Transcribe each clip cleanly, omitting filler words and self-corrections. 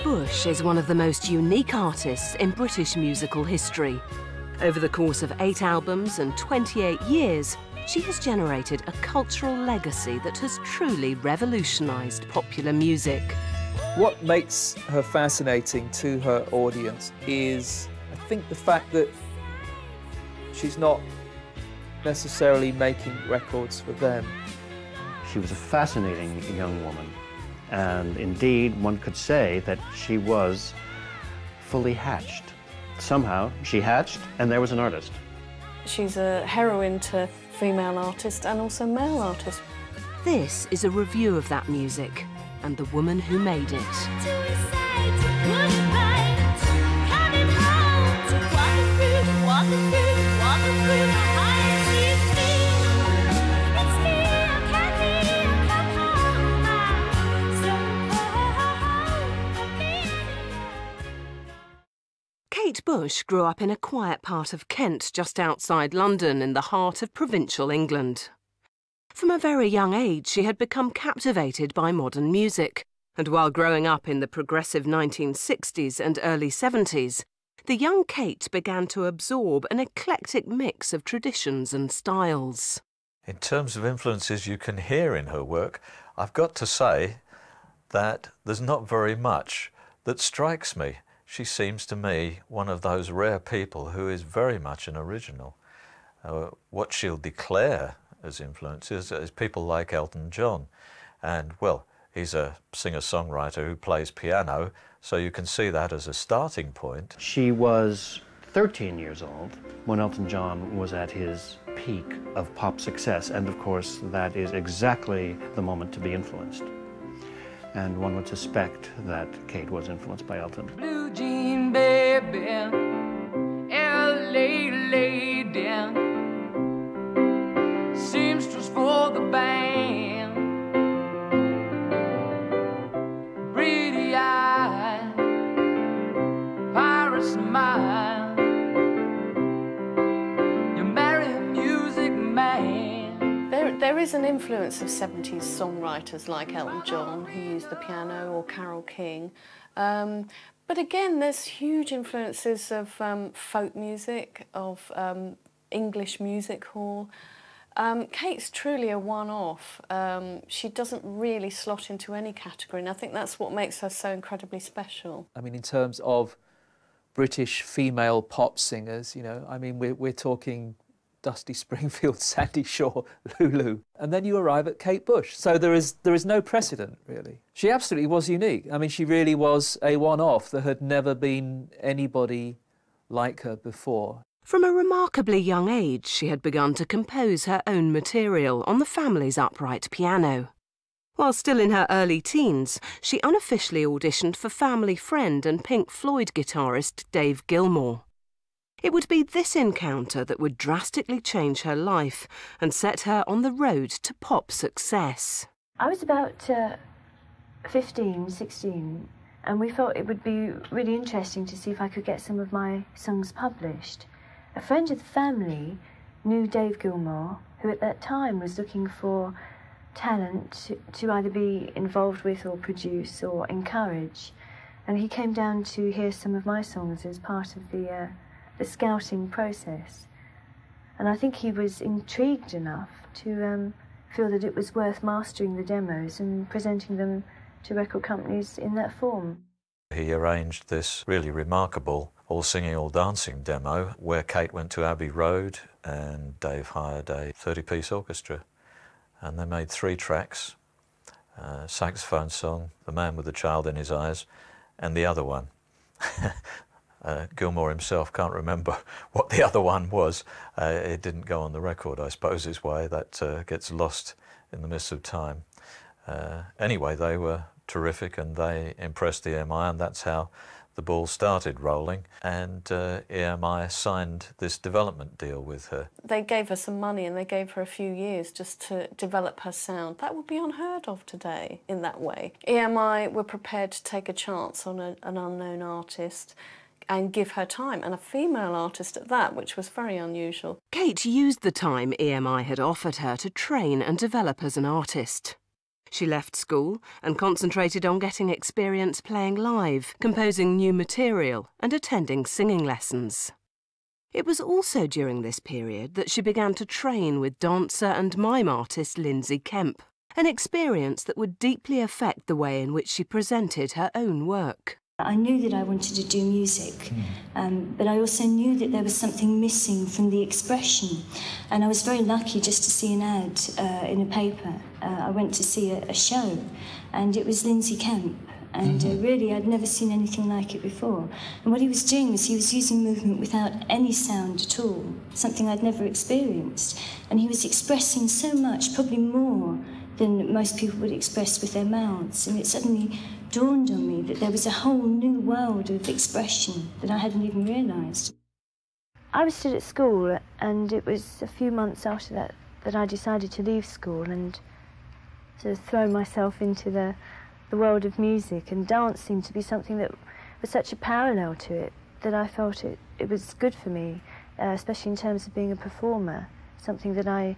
Bush is one of the most unique artists in British musical history. Over the course of 8 albums and 28 years, she has generated a cultural legacy that has truly revolutionised popular music. What makes her fascinating to her audience is, I think, the fact that she's not necessarily making records for them. She was a fascinating young woman. And indeed, one could say that she was fully hatched. Somehow, she hatched, and there was an artist. She's a heroine to female artists and also male artists. This is a review of that music and the woman who made it. Kate Bush grew up in a quiet part of Kent just outside London in the heart of provincial England. From a very young age, she had become captivated by modern music, and while growing up in the progressive 1960s and early 70s, the young Kate began to absorb an eclectic mix of traditions and styles. In terms of influences you can hear in her work, I've got to say that there's not very much that strikes me. She seems to me one of those rare people who is very much an original. What she'll declare as influences is people like Elton John. And, well, he's a singer-songwriter who plays piano, so you can see that as a starting point. She was 13 years old when Elton John was at his peak of pop success, and of course that is exactly the moment to be influenced. And one would suspect that Kate was influenced by Elton. Blue jean baby, L.A. lady, seamstress for the band, pretty eye, pirate smile, you marry a music man. There is an influence of 70s songwriters like Elton John, who used the piano, or Carole King. But again, there's huge influences of folk music, of English music hall. Kate's truly a one-off. She doesn't really slot into any category, and I think that's what makes her so incredibly special. I mean, in terms of British female pop singers, you know, I mean, we're talking Dusty Springfield, Sandy Shaw, Lulu. And then you arrive at Kate Bush. So there is no precedent, really. She absolutely was unique. I mean, she really was a one-off. There had never been anybody like her before. From a remarkably young age, she had begun to compose her own material on the family's upright piano. While still in her early teens, she unofficially auditioned for family friend and Pink Floyd guitarist Dave Gilmour. It would be this encounter that would drastically change her life and set her on the road to pop success. I was about 15, 16, and we thought it would be really interesting to see if I could get some of my songs published. A friend of the family knew Dave Gilmour, who at that time was looking for talent to either be involved with or produce or encourage. And he came down to hear some of my songs as part of the scouting process. And I think he was intrigued enough to feel that it was worth mastering the demos and presenting them to record companies in that form. He arranged this really remarkable all singing, all dancing demo where Kate went to Abbey Road and Dave hired a 30-piece orchestra. And they made 3 tracks, saxophone song, The Man with the Child in His Eyes, and the other one. Gilmour himself can't remember what the other one was. It didn't go on the record, I suppose is why that gets lost in the mists of time. Anyway, they were terrific and they impressed the EMI, and that's how the ball started rolling, and EMI signed this development deal with her. They gave her some money and they gave her a few years just to develop her sound. That would be unheard of today in that way. EMI were prepared to take a chance on an unknown artist, and give her time, and a female artist at that, which was very unusual. Kate used the time EMI had offered her to train and develop as an artist. She left school and concentrated on getting experience playing live, composing new material and attending singing lessons. It was also during this period that she began to train with dancer and mime artist Lindsay Kemp, an experience that would deeply affect the way in which she presented her own work. I knew that I wanted to do music, but I also knew that there was something missing from the expression. And I was very lucky just to see an ad in a paper. I went to see a show, and it was Lindsay Kemp. And really, I'd never seen anything like it before. And what he was doing was he was using movement without any sound at all, something I'd never experienced. And he was expressing so much, probably more than most people would express with their mouths. And it suddenly dawned on me that there was a whole new world of expression that I hadn't even realised. I was still at school, and it was a few months after that I decided to leave school and sort of throw myself into the world of music, and dance seemed to be something that was such a parallel to it that I felt it was good for me, especially in terms of being a performer, something that I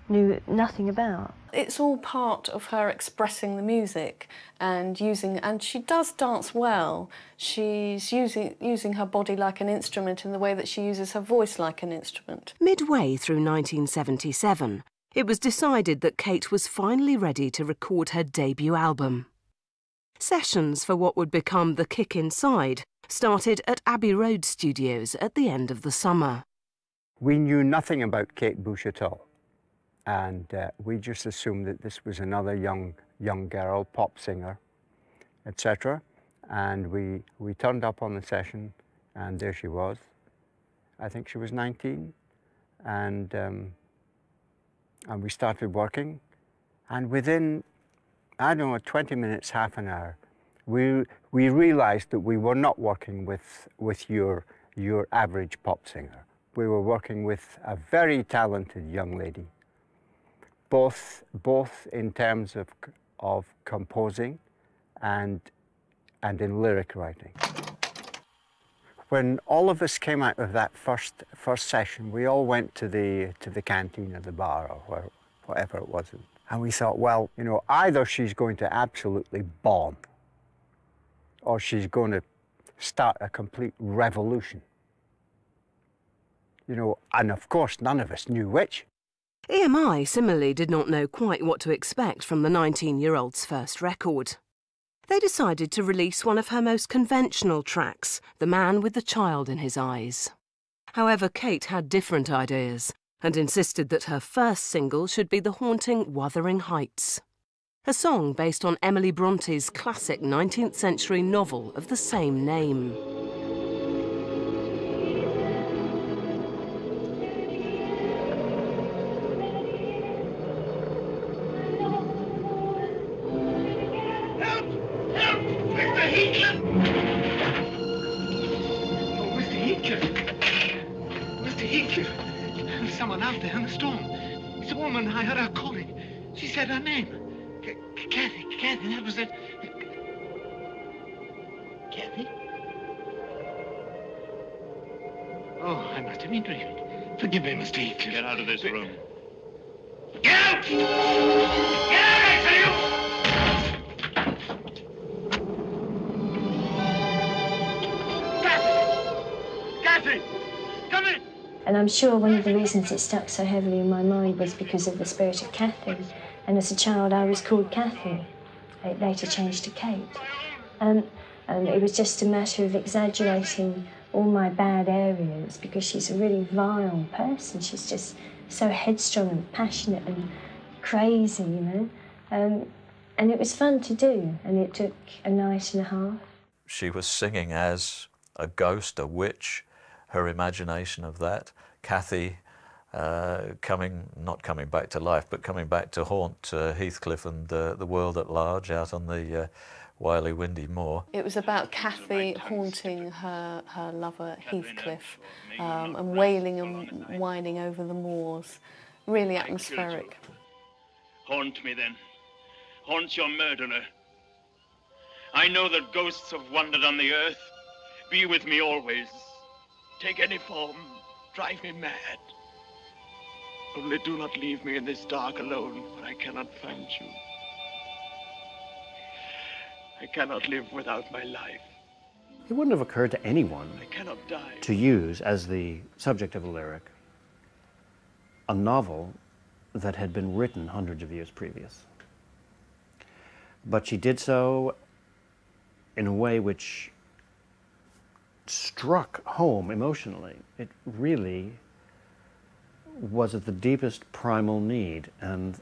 knew nothing about. It's all part of her expressing the music and she does dance well. She's using her body like an instrument in the way that she uses her voice like an instrument. Midway through 1977, it was decided that Kate was finally ready to record her debut album. Sessions for what would become The Kick Inside started at Abbey Road Studios at the end of the summer. We knew nothing about Kate Bush at all, and we just assumed that this was another young girl, pop singer, etc. And we turned up on the session, and there she was. I think she was 19, and we started working, and within, I don't know, 20 minutes, half an hour, we realized that we were not working with your average pop singer. We were working with a very talented young lady, both in terms of composing and in lyric writing. When all of us came out of that first session, we all went to the canteen or the bar or whatever it was. And we thought, well, you know, either she's going to absolutely bomb or she's going to start a complete revolution. You know, and of course, none of us knew which. EMI similarly did not know quite what to expect from the 19-year-old's first record. They decided to release one of her most conventional tracks, The Man with the Child in His Eyes. However, Kate had different ideas and insisted that her first single should be the haunting Wuthering Heights, a song based on Emily Bronte's classic 19th century novel of the same name. Someone out there in the storm. It's a woman. I heard her calling. She said her name. Kathy, that was it. Kathy? Oh, I must have been dreaming. Forgive me, Mr. Heathcliff. Get out of this room. Get out! Get out, I tell you! Kathy! Come in! And I'm sure one of the reasons it stuck so heavily in my mind was because of the spirit of Kathy. And as a child, I was called Kathy. It later changed to Kate. And it was just a matter of exaggerating all my bad areas because she's a really vile person. She's just so headstrong and passionate and crazy, you know. And it was fun to do, and it took a night and a half. She was singing as a ghost, a witch, her imagination of that. Kathy not coming back to life, but coming back to haunt Heathcliff and the world at large out on the wily, windy moor. It was about Kathy haunting her lover Heathcliff and wailing and whining over the moors. Really atmospheric. Haunt me then. Haunt your murderer. I know that ghosts have wandered on the earth, be with me always. Take any form, drive me mad. Only do not leave me in this dark alone, for I cannot find you. I cannot live without my life. It wouldn't have occurred to anyone I cannot die. to use as the subject of a lyric a novel that had been written hundreds of years previous. But she did so in a way which struck home emotionally. It really was at the deepest primal need, and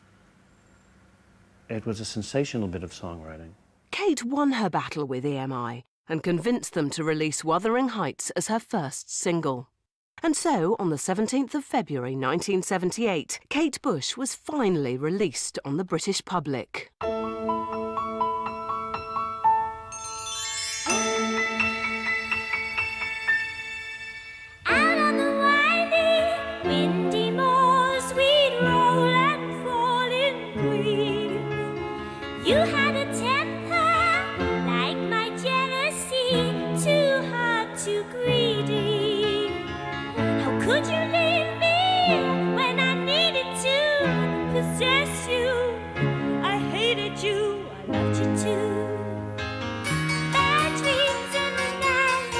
it was a sensational bit of songwriting. Kate won her battle with EMI and convinced them to release Wuthering Heights as her first single. And so, on the 17th of February 1978, Kate Bush was finally released on the British public. You had a temper like my jealousy, too hard, too greedy. How could you leave me when I needed to possess you? I hated you, I loved you too. Bad dreams in the night.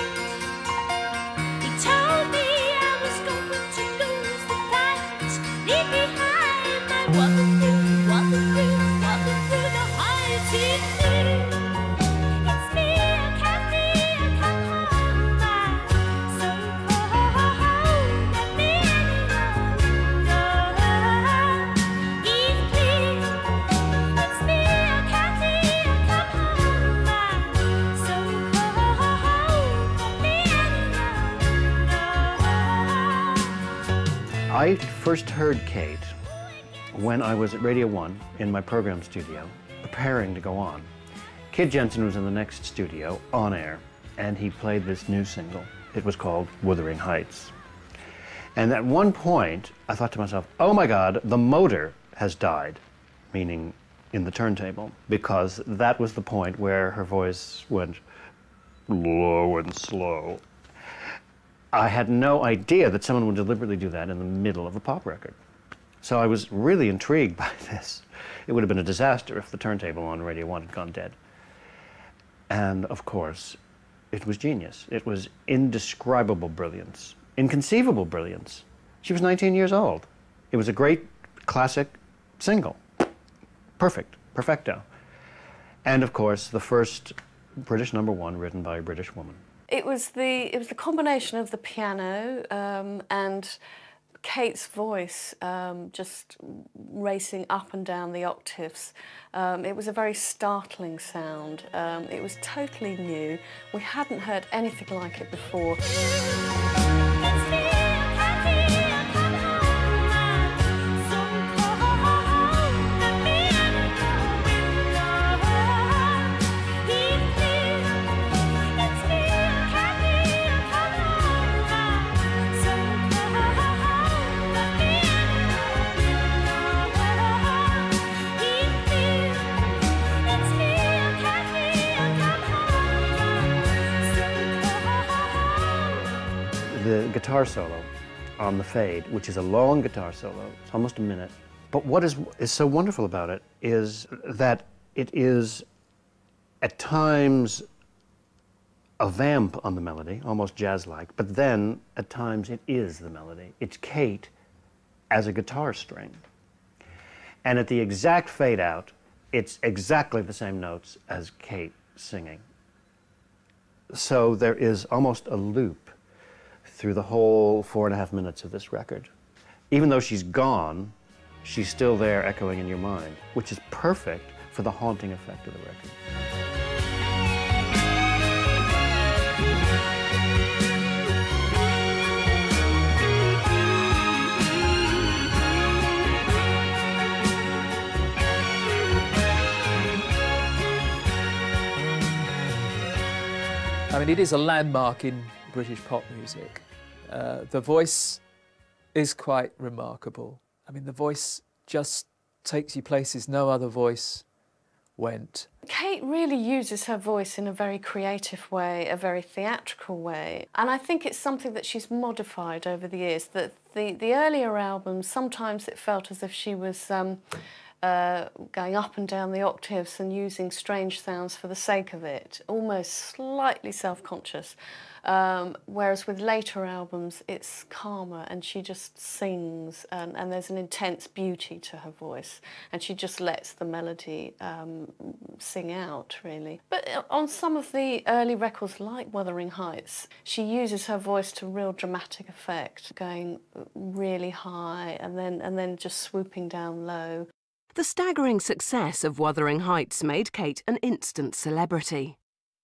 He told me I was going to lose the fight. Leave behind my walking through, walking through. I first heard Kate when I was at Radio 1 in my program studio, preparing to go on. Kid Jensen was in the next studio, on air, and he played this new single. It was called Wuthering Heights. And at one point, I thought to myself, oh my God, the motor has died, meaning in the turntable, because that was the point where her voice went low and slow. I had no idea that someone would deliberately do that in the middle of a pop record. So I was really intrigued by this. It would have been a disaster if the turntable on Radio 1 had gone dead. And of course, it was genius. It was indescribable brilliance, inconceivable brilliance. She was 19 years old. It was a great classic single. Perfect, perfecto. And of course, the first British #1 written by a British woman. It was the combination of the piano and Kate's voice just racing up and down the octaves. It was a very startling sound. It was totally new. We hadn't heard anything like it before. The guitar solo on the fade, which is a long guitar solo, it's almost a minute. But what is so wonderful about it is that it is at times a vamp on the melody, almost jazz-like, but then at times it is the melody. It's Kate as a guitar string. And at the exact fade out, it's exactly the same notes as Kate singing. So there is almost a loop through the whole 4.5 minutes of this record. Even though she's gone, she's still there echoing in your mind, which is perfect for the haunting effect of the record. I mean, it is a landmark in British pop music. The voice is quite remarkable. I mean, the voice just takes you places no other voice went. Kate really uses her voice in a very creative way, a very theatrical way, and I think it's something that she's modified over the years. That the earlier albums, sometimes it felt as if she was going up and down the octaves and using strange sounds for the sake of it, almost slightly self-conscious. Whereas with later albums, it's calmer and she just sings, and there's an intense beauty to her voice, and she just lets the melody sing out, really. But on some of the early records, like Wuthering Heights, she uses her voice to real dramatic effect, going really high and then just swooping down low. The staggering success of Wuthering Heights made Kate an instant celebrity.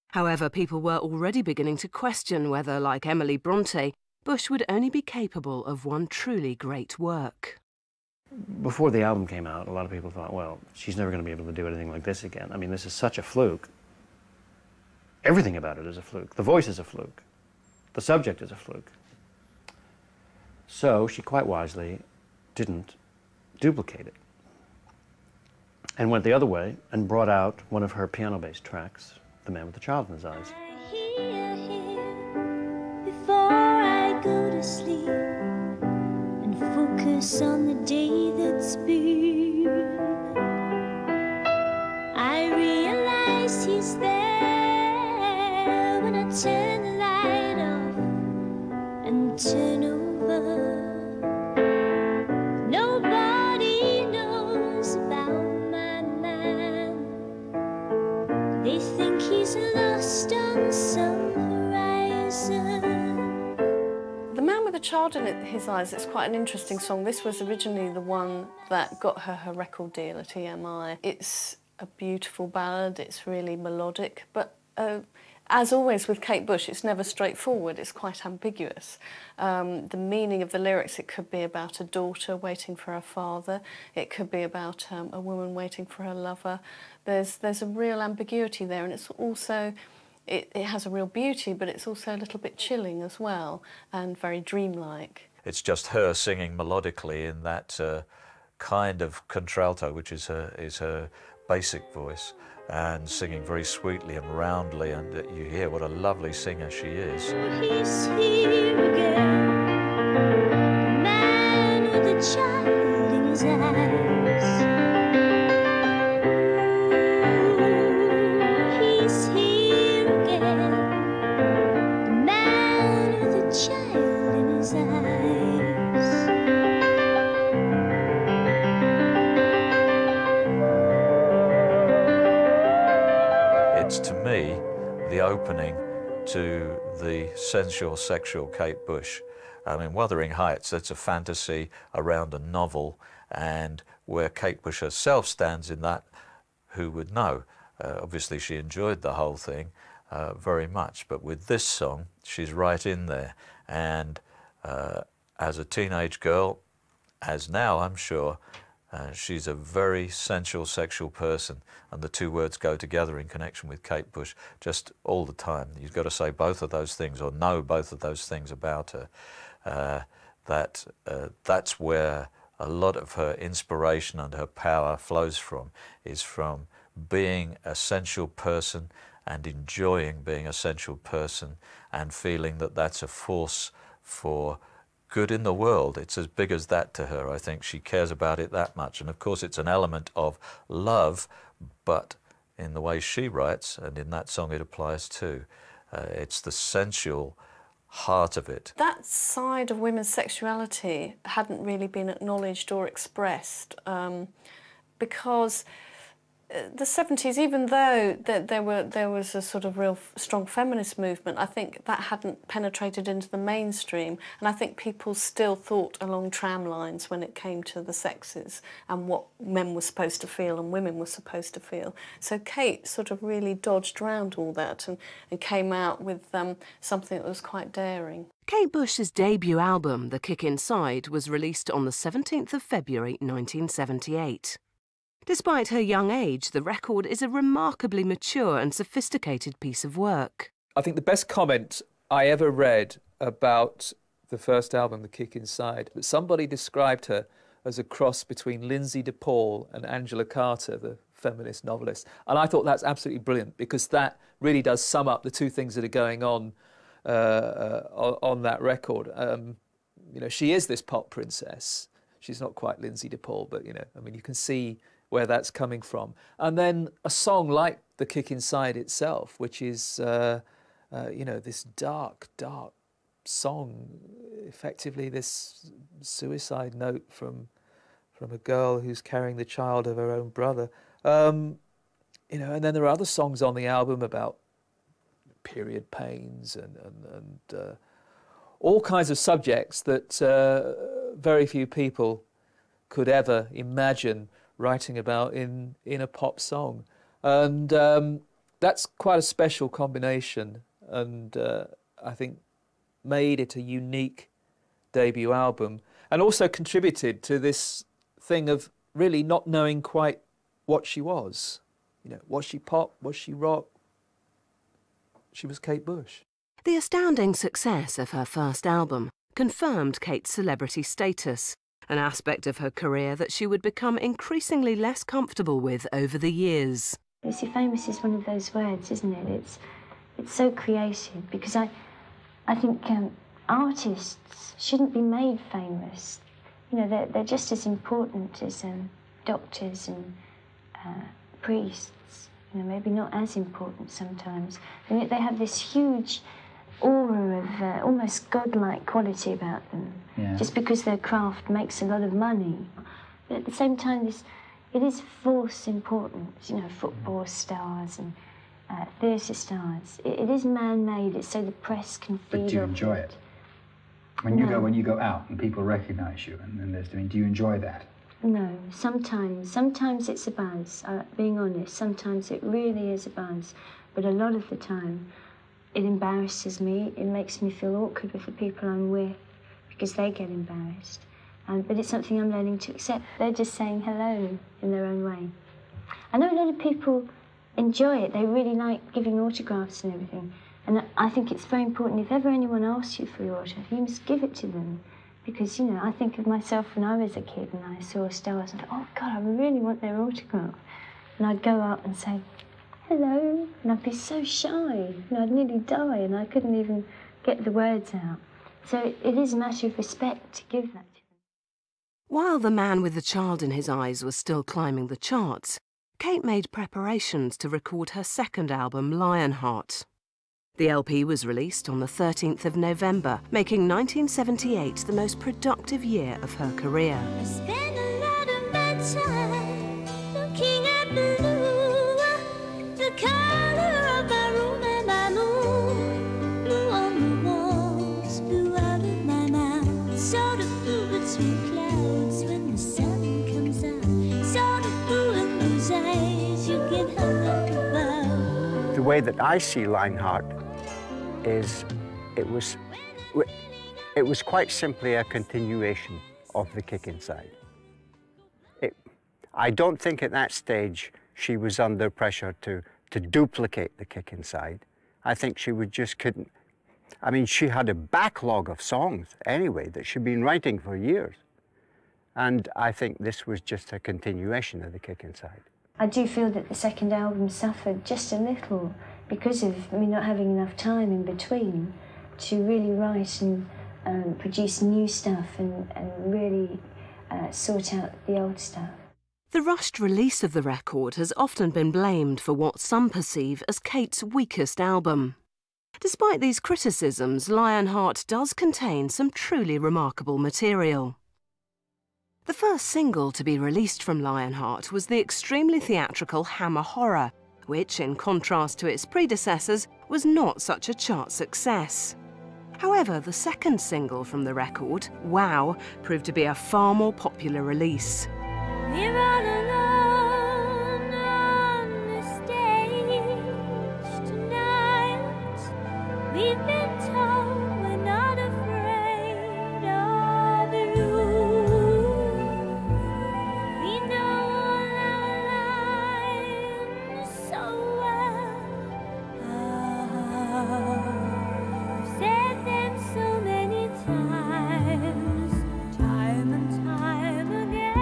However, people were already beginning to question whether, like Emily Bronte, Bush would only be capable of one truly great work. Before the album came out, a lot of people thought, well, she's never going to be able to do anything like this again. I mean, this is such a fluke. Everything about it is a fluke. The voice is a fluke. The subject is a fluke. So she quite wisely didn't duplicate it and went the other way and brought out one of her piano-based tracks, The Man with the Child in His Eyes. I hear him before I go to sleep and focus on the day that's been. I realize he's there when I turn the light off and turn over. Nobody knows about my man. They think he's lost on some horizon. The Man with a Child in His Eyes, it's quite an interesting song. This was originally the one that got her record deal at EMI. It's a beautiful ballad, it's really melodic, but as always with Kate Bush, it's never straightforward, it's quite ambiguous. The meaning of the lyrics, it could be about a daughter waiting for her father, it could be about a woman waiting for her lover. There's a real ambiguity there, and it's also, it has a real beauty, but it's also a little bit chilling as well, and very dreamlike. It's just her singing melodically in that kind of contralto, which is her basic voice, and singing very sweetly and roundly, and you hear what a lovely singer she is. He's here again, the man with a child in his eyes. He's here again, the man with a child in his eyes. It's, to me, the opening to the sensual, sexual Kate Bush. I mean, Wuthering Heights, that's a fantasy around a novel, and where Kate Bush herself stands in that, who would know? Obviously, she enjoyed the whole thing very much, but with this song, she's right in there. And as a teenage girl, as now, I'm sure, she's a very sensual, sexual person, and the two words go together in connection with Kate Bush just all the time. You've got to say both of those things, or know both of those things about her. That's where a lot of her inspiration and her power flows from, is from being a sensual person and enjoying being a sensual person and feeling that that's a force for good in the world. It's as big as that to her. I think she cares about it that much. And of course it's an element of love, but in the way she writes, and in that song it applies too, it's the sensual heart of it. That side of women's sexuality hadn't really been acknowledged or expressed because the 70s, even though there was a sort of real strong feminist movement, I think that hadn't penetrated into the mainstream, and I think people still thought along tram lines when it came to the sexes and what men were supposed to feel and women were supposed to feel. So Kate sort of really dodged around all that and came out with something that was quite daring. Kate Bush's debut album, The Kick Inside, was released on the 17th of February 1978. Despite her young age, the record is a remarkably mature and sophisticated piece of work. I think the best comment I ever read about the first album, The Kick Inside, that somebody described her as a cross between Lindsay DePaul and Angela Carter, the feminist novelist. And I thought that's absolutely brilliant, because that really does sum up the two things that are going on that record. You know, she is this pop princess. She's not quite Lindsay DePaul, but, you know, I mean, you can see where that's coming from. And then a song like The Kick Inside itself, which is, you know, this dark, dark song, effectively this suicide note from a girl who's carrying the child of her own brother. You know, and then there are other songs on the album about period pains and all kinds of subjects that very few people could ever imagine writing about in a pop song. And that's quite a special combination, and I think made it a unique debut album, and also contributed to this thing of really not knowing quite what she was. You know, was she pop? Was she rock? She was Kate Bush. The astounding success of her first album confirmed Kate's celebrity status, an aspect of her career that she would become increasingly less comfortable with over the years. You see, famous is one of those words, isn't it? It's so creative, because I think artists shouldn't be made famous. You know, they're just as important as doctors and priests. You know, maybe not as important sometimes. And yet they have this huge aura of almost godlike quality about them, just because their craft makes a lot of money. But at the same time, it is false importance. You know, football stars and theatre stars. It is man-made. It's so the press can feed off. But do you enjoy it? When you go out and people recognise you, and there's, I mean, do you enjoy that? No, sometimes it's a buzz. Being honest, sometimes it really is a buzz. But a lot of the time, it embarrasses me. It makes me feel awkward with the people I'm with, because they get embarrassed. But it's something I'm learning to accept. They're just saying hello in their own way. I know a lot of people enjoy it. They really like giving autographs and everything. And I think it's very important, if ever anyone asks you for your autograph, you must give it to them. Because, you know, I think of myself when I was a kid and I saw stars and thought, oh God, I really want their autograph. And I'd go up and say, hello, and I'd be so shy, and I'd nearly die, and I couldn't even get the words out. So it is a matter of respect to give that to them. While The Man with the Child in His Eyes was still climbing the charts, Kate made preparations to record her second album, Lionheart. The LP was released on the 13th of November, making 1978 the most productive year of her career. I spend a lot of my time looking at blue, the color of my room and my moon, blue on the walls, blue out of my mouth, sort of blue between clouds when the sun comes out, sort of blue in those eyes you get hung up about. The way that I see Lionheart is it was quite simply a continuation of The Kick Inside. I don't think at that stage she was under pressure to duplicate The Kick Inside. I think she just couldn't. I mean, she had a backlog of songs anyway that she'd been writing for years. And I think this was just a continuation of The Kick Inside. I do feel that the second album suffered just a little because of me not having enough time in between to really write and produce new stuff and really sort out the old stuff. The rushed release of the record has often been blamed for what some perceive as Kate's weakest album. Despite these criticisms, Lionheart does contain some truly remarkable material. The first single to be released from Lionheart was the extremely theatrical Hammer Horror, which, in contrast to its predecessors, was not such a chart success. However, the second single from the record, Wow, proved to be a far more popular release. We're all alone on the stage tonight. We've been told we're not afraid of you. We know our lines so well. I've said them so many times, time and time again.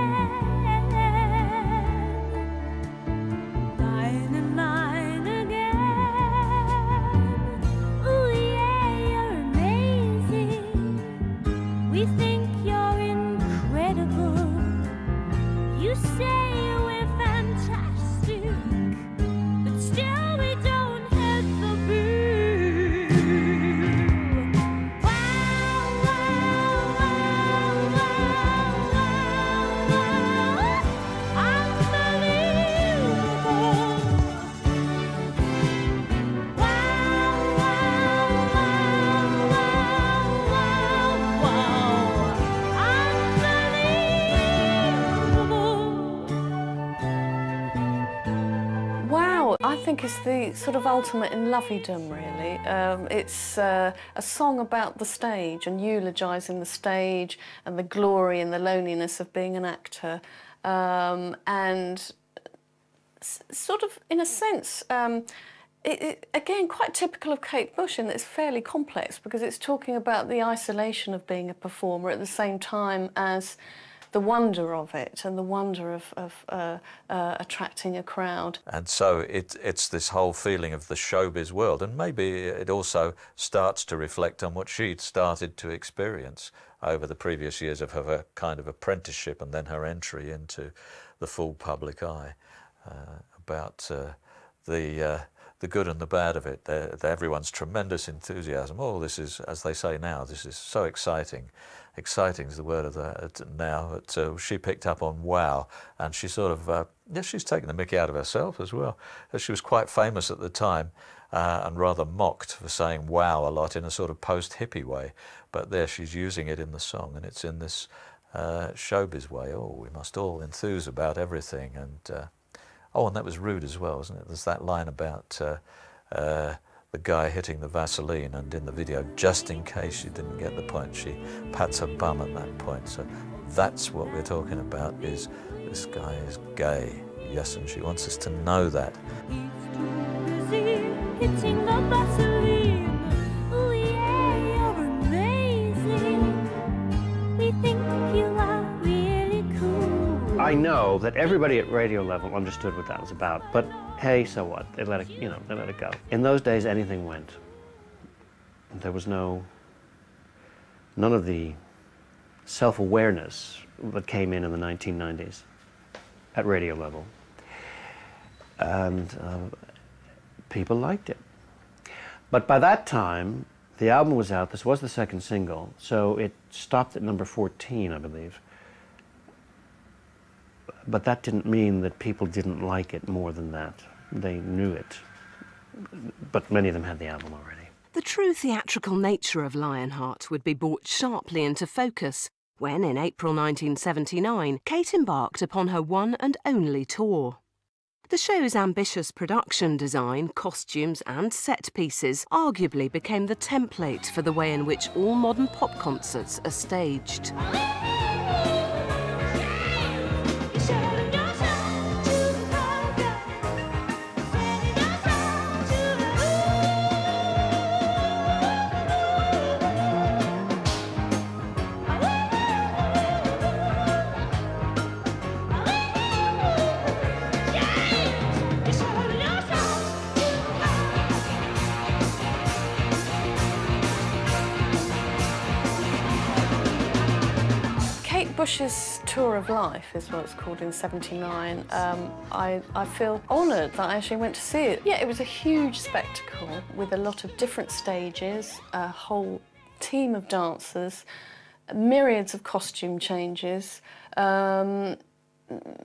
think is the sort of ultimate in lovey-dom, really. It's a song about the stage and eulogising the stage and the glory and the loneliness of being an actor. And sort of, in a sense, again, quite typical of Kate Bush in that it's fairly complex because it's talking about the isolation of being a performer at the same time as the wonder of it and the wonder of attracting a crowd. And so it's this whole feeling of the showbiz world, and maybe it also starts to reflect on what she'd started to experience over the previous years of her kind of apprenticeship and then her entry into the full public eye, about the good and the bad of it. Everyone's tremendous enthusiasm. Oh, this is, as they say now, this is so exciting. Exciting is the word of that now. But she picked up on wow, and she sort of, she's taken the mickey out of herself as well. She was quite famous at the time and rather mocked for saying wow a lot in a sort of post-hippie way. But there she's using it in the song, and it's in this showbiz way. Oh, we must all enthuse about everything. And oh, and that was rude as well, wasn't it? There's that line about the guy hitting the Vaseline, and in the video, just in case you didn't get the point, she pats her bum at that point. So that's what we're talking about, is this guy is gay. Yes, and she wants us to know that. Hitting the Vaseline. Oh yeah, you're amazing. We think you are really cool. I know that everybody at radio level understood what that was about, but hey, so what? They let it, they let it go. In those days, anything went. There was none of the self-awareness that came in the 1990s at radio level. And people liked it. But by that time, the album was out. This was the second single, so it stopped at number 14, I believe. But that didn't mean that people didn't like it more than that. They knew it. But many of them had the album already. The true theatrical nature of Lionheart would be brought sharply into focus when, in April 1979, Kate embarked upon her one and only tour. The show's ambitious production design, costumes and set pieces arguably became the template for the way in which all modern pop concerts are staged. Bush's Tour of Life is what it's called in '79. I feel honoured that I actually went to see it. Yeah, it was a huge spectacle with a lot of different stages, a whole team of dancers, myriads of costume changes,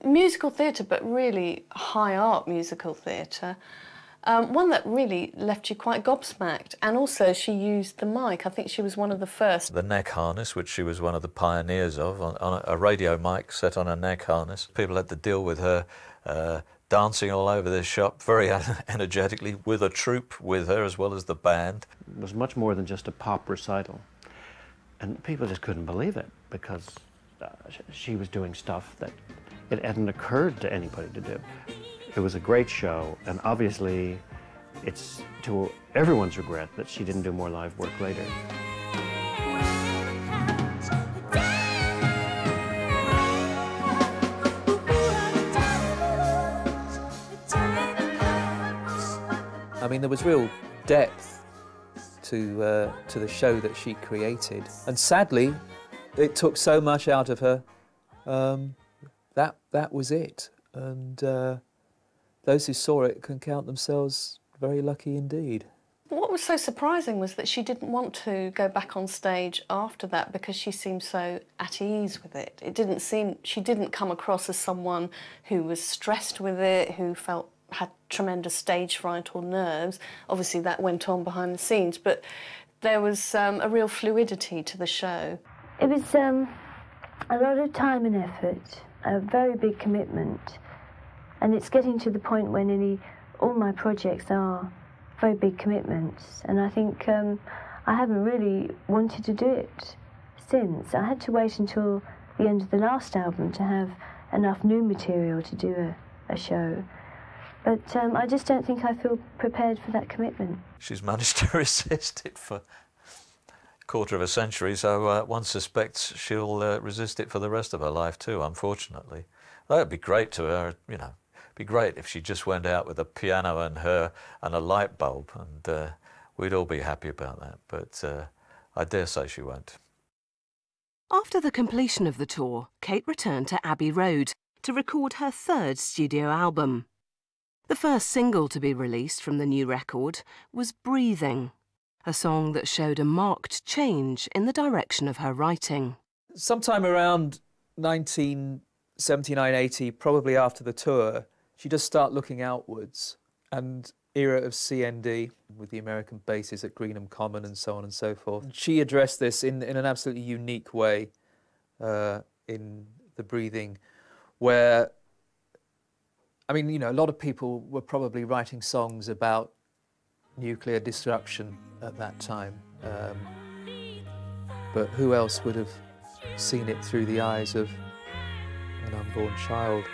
musical theatre, but really high art musical theatre. One that really left you quite gobsmacked. And also she used the mic. I think she was one of the first. The neck harness, which she was one of the pioneers of, on a radio mic set on a neck harness. People had to deal with her dancing all over this shop very energetically, with a troupe with her as well as the band. It was much more than just a pop recital. And people just couldn't believe it, because she was doing stuff that it hadn't occurred to anybody to do. It was a great show, and obviously it's to everyone's regret that she didn't do more live work later. I mean, there was real depth to the show that she created, and sadly, it took so much out of her. That was it, and those who saw it can count themselves very lucky indeed. What was so surprising was that she didn't want to go back on stage after that because she seemed so at ease with it. She didn't come across as someone who was stressed with it, who had tremendous stage fright or nerves. Obviously that went on behind the scenes, but there was a real fluidity to the show. It was a lot of time and effort, a very big commitment. And it's getting to the point where nearly all my projects are very big commitments, and I think I haven't really wanted to do it since. I had to wait until the end of the last album to have enough new material to do a show. But I just don't think I feel prepared for that commitment. She's managed to resist it for a quarter of a century, so one suspects she'll resist it for the rest of her life too, unfortunately. That would be great to her, you know. It'd be great if she just went out with a piano and a light bulb, and we'd all be happy about that, but I dare say she won't. After the completion of the tour, Kate returned to Abbey Road to record her third studio album. The first single to be released from the new record was Breathing, a song that showed a marked change in the direction of her writing. Sometime around 1979-80, probably after the tour, she does start looking outwards, and era of CND with the American bases at Greenham Common and so on and so forth. She addressed this in an absolutely unique way in the Breathing, where, I mean, you know, a lot of people were probably writing songs about nuclear destruction at that time, but who else would have seen it through the eyes of an unborn child?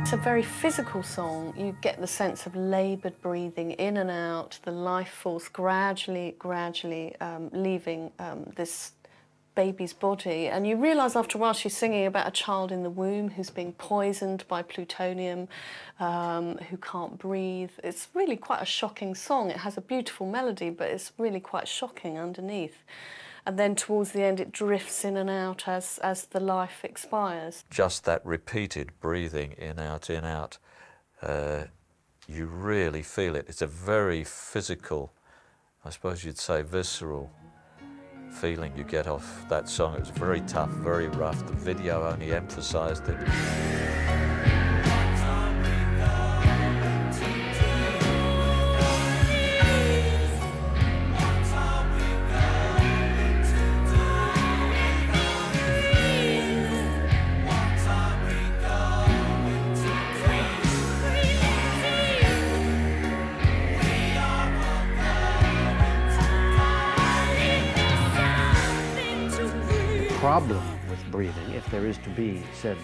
It's a very physical song. You get the sense of laboured breathing in and out, the life force gradually leaving this baby's body. And you realise after a while she's singing about a child in the womb who's being poisoned by plutonium, who can't breathe. It's really quite a shocking song. It has a beautiful melody, but it's really quite shocking underneath. And then towards the end it drifts in and out as the life expires. Just that repeated breathing in, out, you really feel it. It's a very physical, I suppose you'd say visceral feeling you get off that song. It was very tough, very rough. The video only emphasised it. The problem with breathing, if there is to be said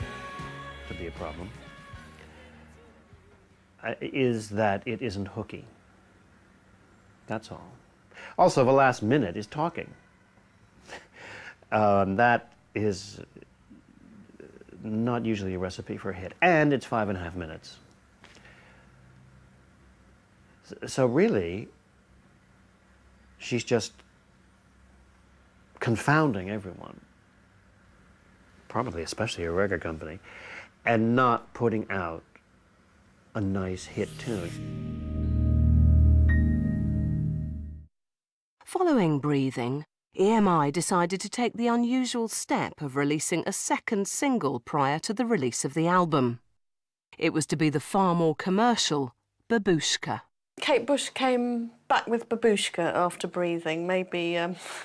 to be a problem, is that it isn't hooky. That's all. Also, the last minute is talking. That is not usually a recipe for a hit. And it's 5.5 minutes. So really, she's just confounding everyone, probably especially her record company, and not putting out a nice hit tune. Following Breathing, EMI decided to take the unusual step of releasing a second single prior to the release of the album. It was to be the far more commercial Babushka. Kate Bush came back with Babushka after Breathing. Maybe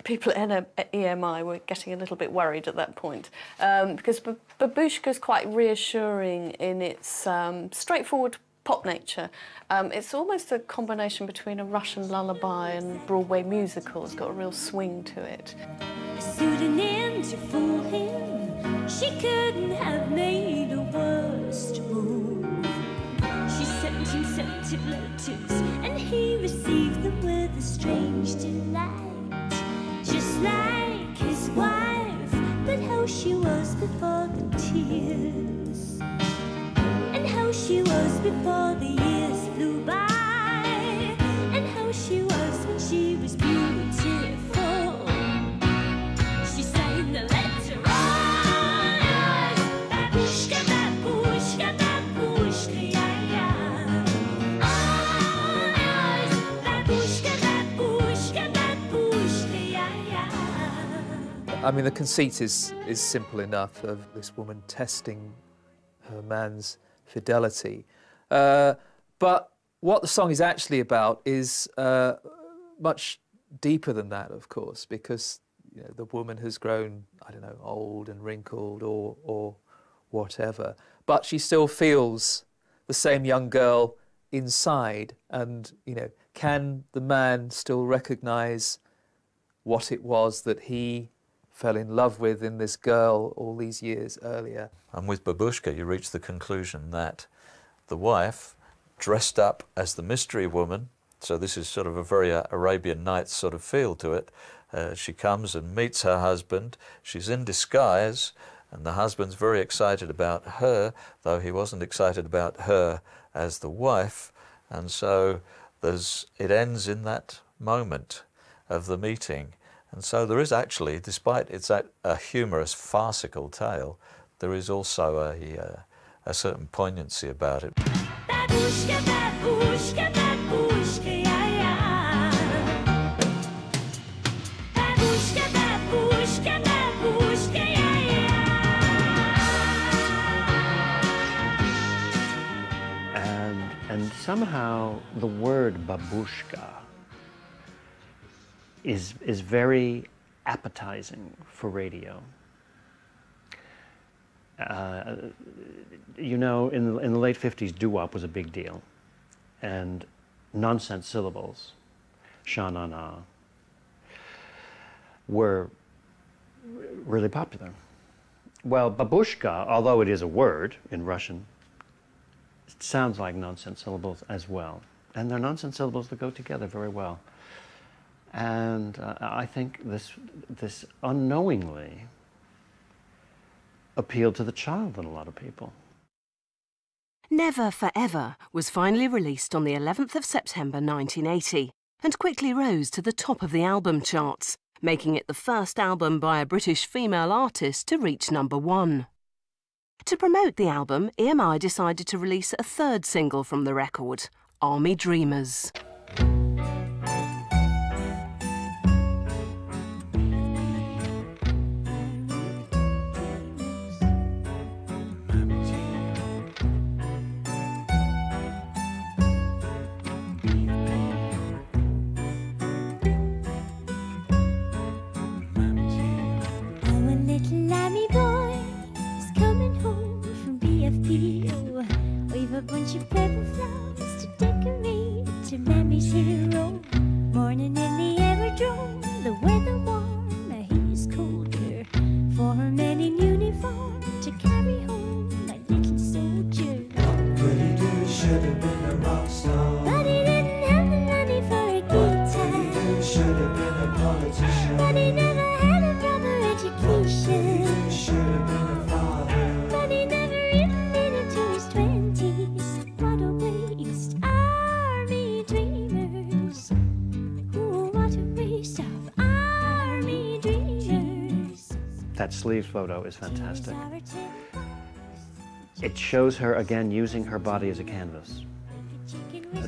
people at EMI were getting a little bit worried at that point, because Babushka is quite reassuring in its straightforward pop nature. It's almost a combination between a Russian lullaby and Broadway musical. It's got a real swing to it. A pseudonym to fool him, she couldn't have made a worse move. She sent him scented letters, and he received them with a strange delight. Just like his wife, but how she was before the tears, and how she was before the years flew flew by, and how she was when she was beautiful. She sang the letter on, babushka, babushka, babushka, yeah, yeah. Babushka, babushka, babushka, yeah, yeah. I mean, the conceit is simple enough of this woman testing her man's fidelity. But what the song is actually about is much deeper than that, of course, because you know, the woman has grown, I don't know, old and wrinkled or whatever, but she still feels the same young girl inside. And, you know, can the man still recognise what it was that he fell in love with in this girl all these years earlier? And with Babushka, you reach the conclusion that the wife, dressed up as the mystery woman, so this is sort of a very Arabian Nights sort of feel to it, she comes and meets her husband. She's in disguise, and the husband's very excited about her, though he wasn't excited about her as the wife. And so it ends in that moment of the meeting. And so there is actually, despite it's a humorous, farcical tale, there is also a certain poignancy about it. Babushka, babushka, babushka, yeah, yeah. Babushka, babushka, babushka, yeah, yeah. And somehow the word babushka is very appetizing for radio. You know, in the late 50s, doo-wop was a big deal, and nonsense syllables, sha-na-na, were really popular. Well, babushka, although it is a word in Russian, it sounds like nonsense syllables as well, and they're nonsense syllables that go together very well. And I think this unknowingly appealed to the child in a lot of people. Never Forever was finally released on the 11th of September 1980 and quickly rose to the top of the album charts, making it the first album by a British female artist to reach #1. To promote the album, EMI decided to release a third single from the record, Army Dreamers. A bunch of purple flowers to decorate to Mammy's hero. Morning in the aerodrome, the weather warm, he is colder. For her men in uniform to carry home my little soldier. What could he do? Should have been a rock star. But he didn't have the money for a guitar. What could he do? Should have been a politician. But he never had a proper education. What could he do? Should have been a father. But he never even made it to his 20s. What a waste, Army dreamers. Oh, what a waste of Army dreamers. That sleeve photo is fantastic. It shows her again using her body as a canvas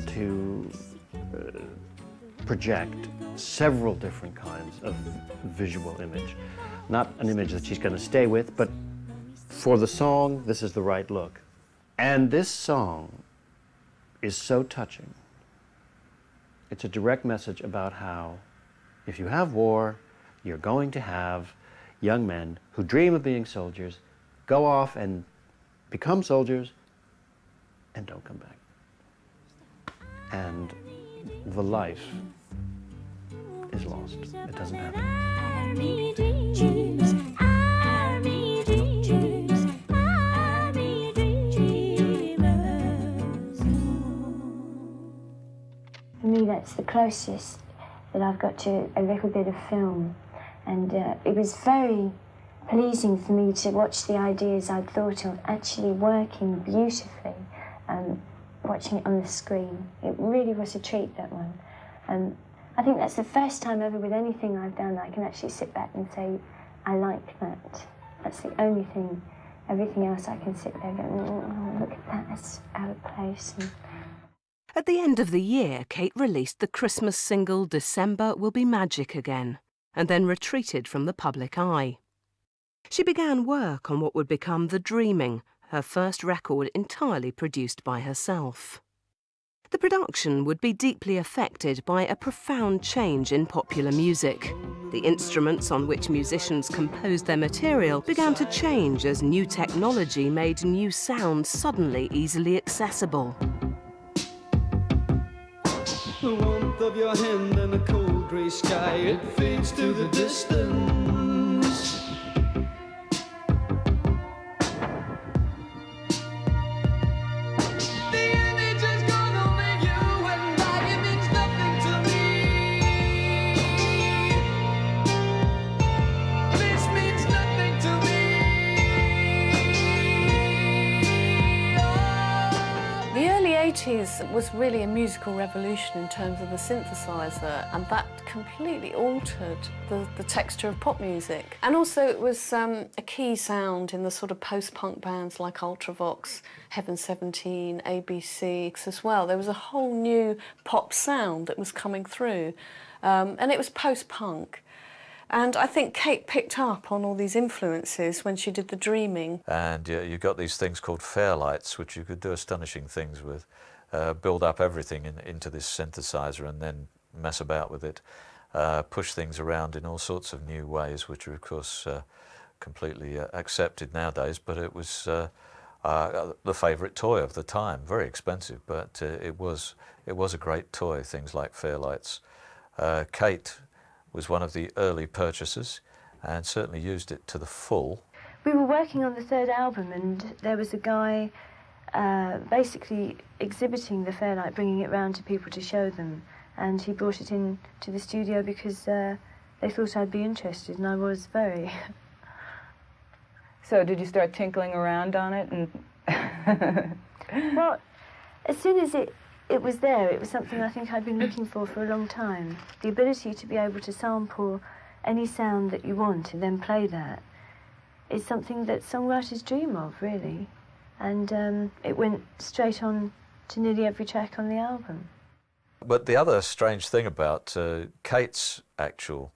to project several different kinds of visual image. Not an image that she's going to stay with, but for the song, this is the right look. And this song is so touching. It's a direct message about how if you have war, you're going to have young men who dream of being soldiers, go off and become soldiers, and don't come back. And the life is lost. It doesn't happen. Army dreamers, Army dreamers, Army dreamers. For me, that's the closest that I've got to a little bit of film. And it was very pleasing for me to watch the ideas I'd thought of actually working beautifully watching it on the screen. It really was a treat, that one. And I think that's the first time ever with anything I've done that I can actually sit back and say, I like that. That's the only thing. Everything else I can sit there going, oh, look at that, that's out of place. And At the end of the year, Kate released the Christmas single December Will Be Magic Again, and then retreated from the public eye. She began work on what would become The Dreaming, her first record entirely produced by herself. The production would be deeply affected by a profound change in popular music. The instruments on which musicians composed their material began to change as new technology made new sounds suddenly easily accessible. The warmth of your hand and a cold grey sky, it fades to the distance. The image is gone over you and I, it means nothing to me. This means nothing to me. The early 80s was really a musical revolution in terms of the synthesizer, and that completely altered the texture of pop music. And also it was a key sound in the sort of post-punk bands like Ultravox, Heaven 17, ABC as well. There was a whole new pop sound that was coming through, and it was post-punk. And I think Kate picked up on all these influences when she did The Dreaming. And you got these things called fairlights, which you could do astonishing things with, build up everything into this synthesizer and then mess about with it, push things around in all sorts of new ways, which are of course completely accepted nowadays, but it was the favourite toy of the time. Very expensive, but it was a great toy, things like fairlights. Kate was one of the early purchasers and certainly used it to the full. we were working on the third album, and there was a guy basically exhibiting the Fairlight, bringing it round to people to show them, and he brought it in to the studio because they thought I'd be interested, and I was very. So did you start tinkling around on it? And well, as soon as it was there, it was something I think I'd been looking for a long time. The ability to be able to sample any sound that you want and then play that is something that songwriters dream of, really. And it went straight on to nearly every track on the album. But the other strange thing about Kate's actual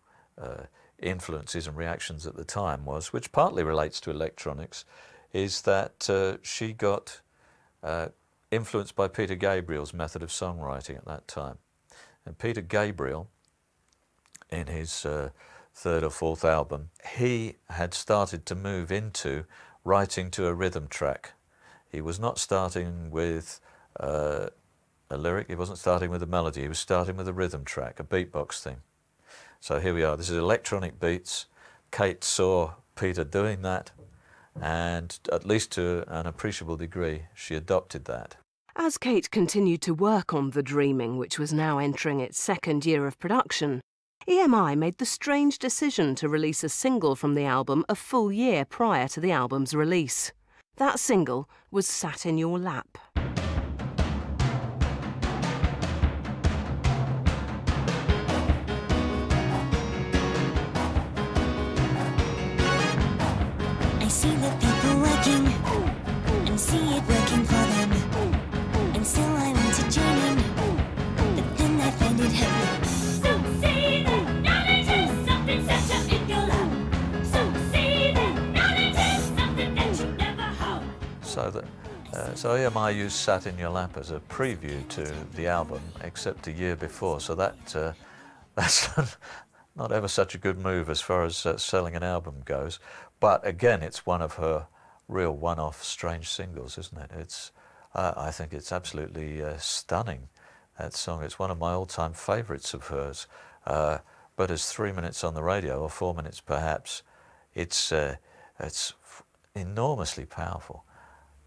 influences and reactions at the time was, which partly relates to electronics, is that she got influenced by Peter Gabriel's method of songwriting at that time. And Peter Gabriel, in his third or fourth album, he had started to move into writing to a rhythm track. He was not starting with a lyric, he wasn't starting with a melody, he was starting with a rhythm track, a beatbox thing. So here we are, this is electronic beats. Kate saw Peter doing that, and at least to an appreciable degree, she adopted that. As Kate continued to work on The Dreaming, which was now entering its second year of production, EMI made the strange decision to release a single from the album a full year prior to the album's release. That single was Sat in Your Lap. I see the people working and see it working for them, and still I want to join in, but then I find it hurting. So see that knowledge is something set up in your lap. So see that knowledge is something that you never hold. So EMI used Sat in Your Lap as a preview to the album, except a year before, so that's not ever such a good move as far as selling an album goes. But again, it's one of her real one-off strange singles, isn't it? I think it's absolutely stunning, that song. It's one of my all-time favourites of hers. But as 3 minutes on the radio, or 4 minutes perhaps, it's enormously powerful.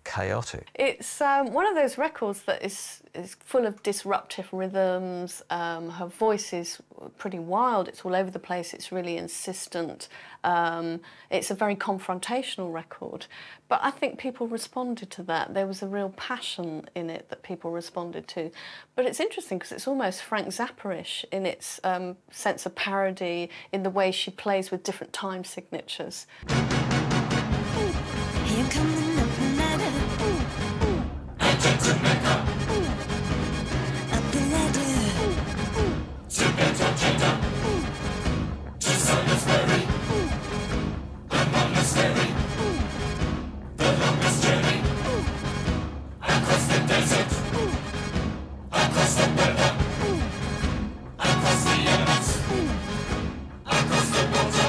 chaotic. It's one of those records that is full of disruptive rhythms. Her voice is pretty wild. It's all over the place. It's really insistent. It's a very confrontational record. But I think people responded to that. There was a real passion in it that people responded to. But it's interesting because it's almost Frank Zappa-ish in its sense of parody, in the way she plays with different time signatures. Here comes the ladder. A gentleman come. Up the ladder. To better cheddar. To Salisbury. A monastery. The longest journey. Across the desert. Across the weather. Across the earth. Across the water.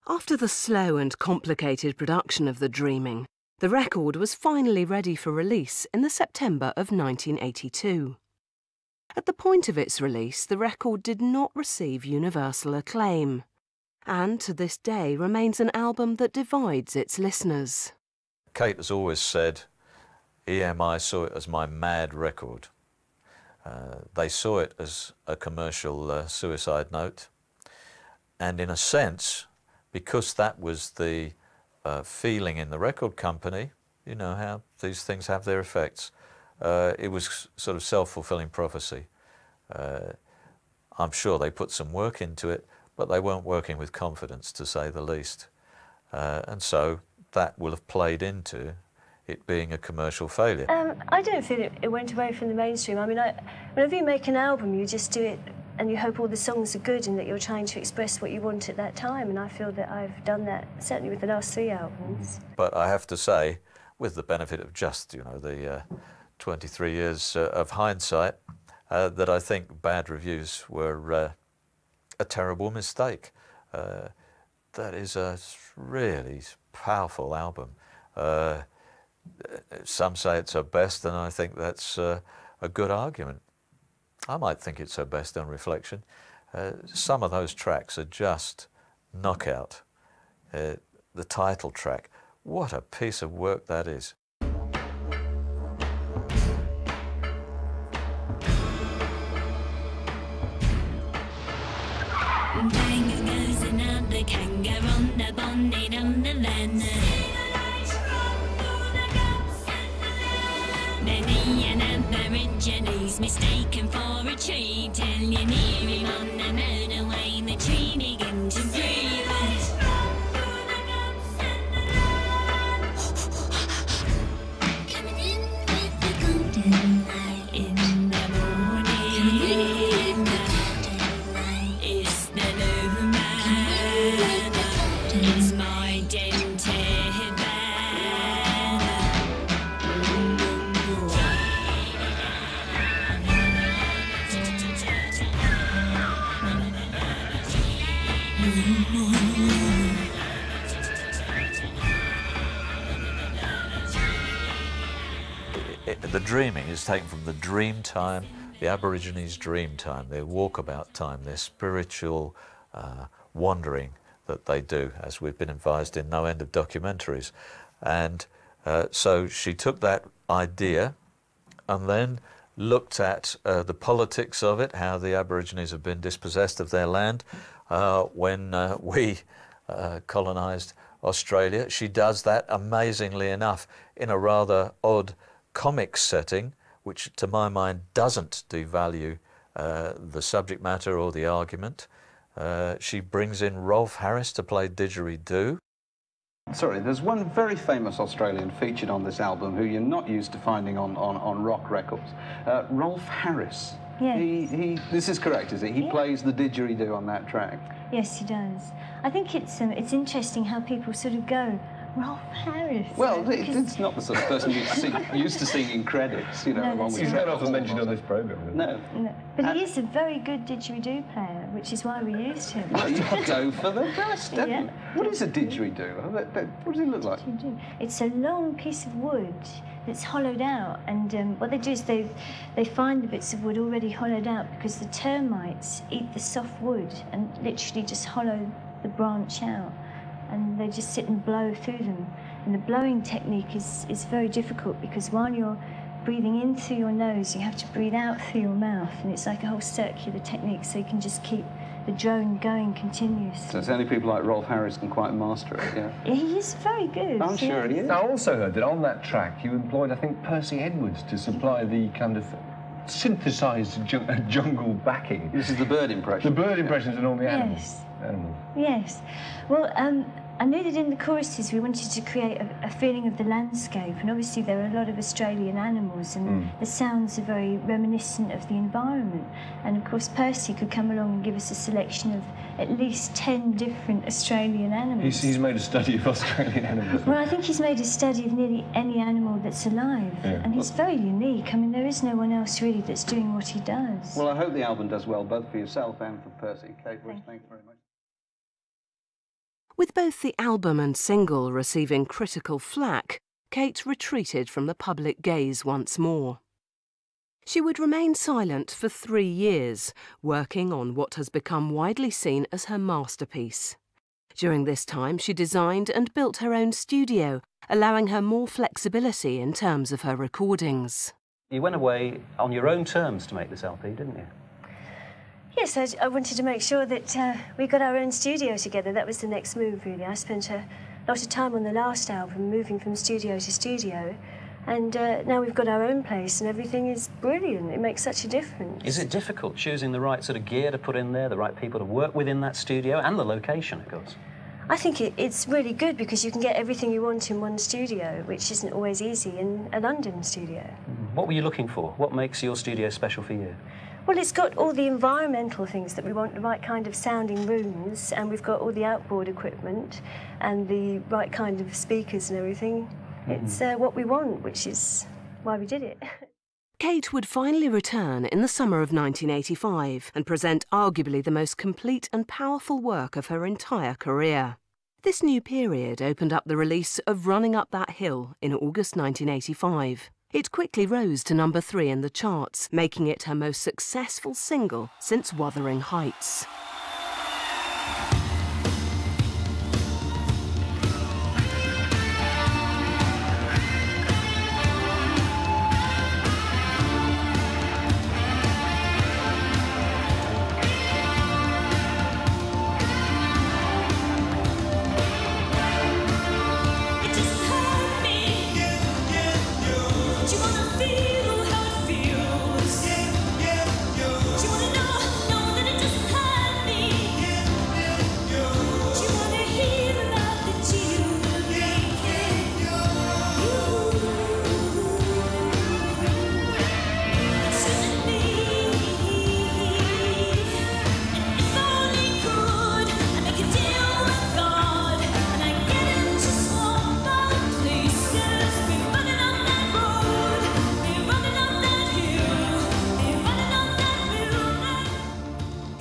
After the slow and complicated production of The Dreaming, the record was finally ready for release in the September of 1982. At the point of its release, the record did not receive universal acclaim, and to this day remains an album that divides its listeners. Kate has always said, EMI saw it as my mad record. They saw it as a commercial suicide note, and in a sense, because that was the feeling in the record company, you know how these things have their effects, it was sort of self-fulfilling prophecy. I'm sure they put some work into it, but they weren't working with confidence, to say the least. And so that will have played into it being a commercial failure. I don't feel it went away from the mainstream. I mean, whenever you make an album, you just do it and you hope all the songs are good and that you're trying to express what you want at that time, and I feel that I've done that, certainly with the last 3 albums. But I have to say, with the benefit of just, you know, the 23 years of hindsight, that I think bad reviews were a terrible mistake. That is a really powerful album. Some say it's her best, and I think that's a good argument. I might think it's her best on reflection. Some of those tracks are just knockout. The title track, what a piece of work that is. Many an Aborigines mistaken for a tree, till you near him on the motorway, the tree begin to breathe. Coming in with the golden light in the morning. It's the new man. It's my dented The dreaming is taken from the dream time, the Aborigines' dream time, their walkabout time, their spiritual wandering that they do, as we've been advised in no end of documentaries. And so she took that idea and then looked at the politics of it, how the Aborigines have been dispossessed of their land when we colonised Australia. She does that, amazingly enough, in a rather odd comic setting, which to my mind doesn't devalue the subject matter or the argument. She brings in Rolf Harris to play Didgeridoo. Sorry, there's one very famous Australian featured on this album who you're not used to finding on rock records. Rolf Harris. Yes. This is correct, is it? He plays the didgeridoo on that track. Yes, he does. I think it's interesting how people sort of go, Rolf Harris. Well, it's not the sort of person you're used to seeing in credits, you know. No, he's not often mentioned on this programme. No. But he is a very good didgeridoo player, which is why we used him. Well, you go for the best, don't you? What is a didgeridoo? What does it look like? It's a long piece of wood that's hollowed out, and what they do is they find the bits of wood already hollowed out because the termites eat the soft wood and literally just hollow the branch out, and they just sit and blow through them. And the blowing technique is very difficult because while you're breathing in through your nose, you have to breathe out through your mouth, and it's like a whole circular technique, so you can just keep the drone going continuously. So it's only people like Rolf Harris can quite master it, yeah? He is very good. I'm sure he is. I also heard that on that track you employed, I think, Percy Edwards to supply the kind of synthesised jungle backing. This is the bird impression. The bird impressions and all the animals. Yes. Yes. Well, I knew that in the choruses we wanted to create a feeling of the landscape, and obviously there are a lot of Australian animals, and the sounds are very reminiscent of the environment. And of course Percy could come along and give us a selection of at least 10 different Australian animals. He's made a study of Australian animals. Well, I think he's made a study of nearly any animal that's alive, and he's very unique. I mean, there is no one else really that's doing what he does. Well, I hope the album does well, both for yourself and for Percy. Kate Bush, thanks very much. With both the album and single receiving critical flack, Kate retreated from the public gaze once more. She would remain silent for 3 years, working on what has become widely seen as her masterpiece. During this time, she designed and built her own studio, allowing her more flexibility in terms of her recordings. You went away on your own terms to make this LP, didn't you? Yes, I wanted to make sure that we got our own studio together. That was the next move, really. I spent a lot of time on the last album, moving from studio to studio, and now we've got our own place, and everything is brilliant. It makes such a difference. Is it difficult choosing the right sort of gear to put in there, the right people to work with in that studio, and the location, of course? I think it's really good because you can get everything you want in one studio, which isn't always easy in a London studio. What were you looking for? What makes your studio special for you? Well, it's got all the environmental things that we want, the right kind of sounding rooms, and we've got all the outboard equipment and the right kind of speakers and everything. It's what we want, which is why we did it. Kate would finally return in the summer of 1985 and present arguably the most complete and powerful work of her entire career. This new period opened up the release of Running Up That Hill in August 1985. It quickly rose to number 3 in the charts, making it her most successful single since Wuthering Heights.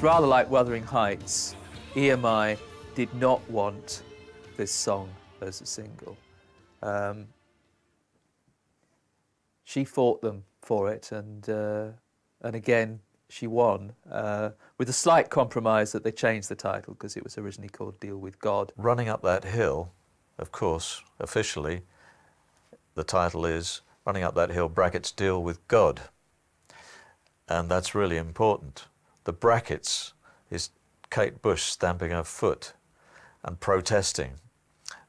Rather like Wuthering Heights, EMI did not want this song as a single. She fought them for it, and again she won, with a slight compromise that they changed the title because it was originally called Deal With God. Running Up That Hill, of course, officially, the title is Running Up That Hill, brackets, Deal With God. And that's really important. The brackets is Kate Bush stamping her foot and protesting,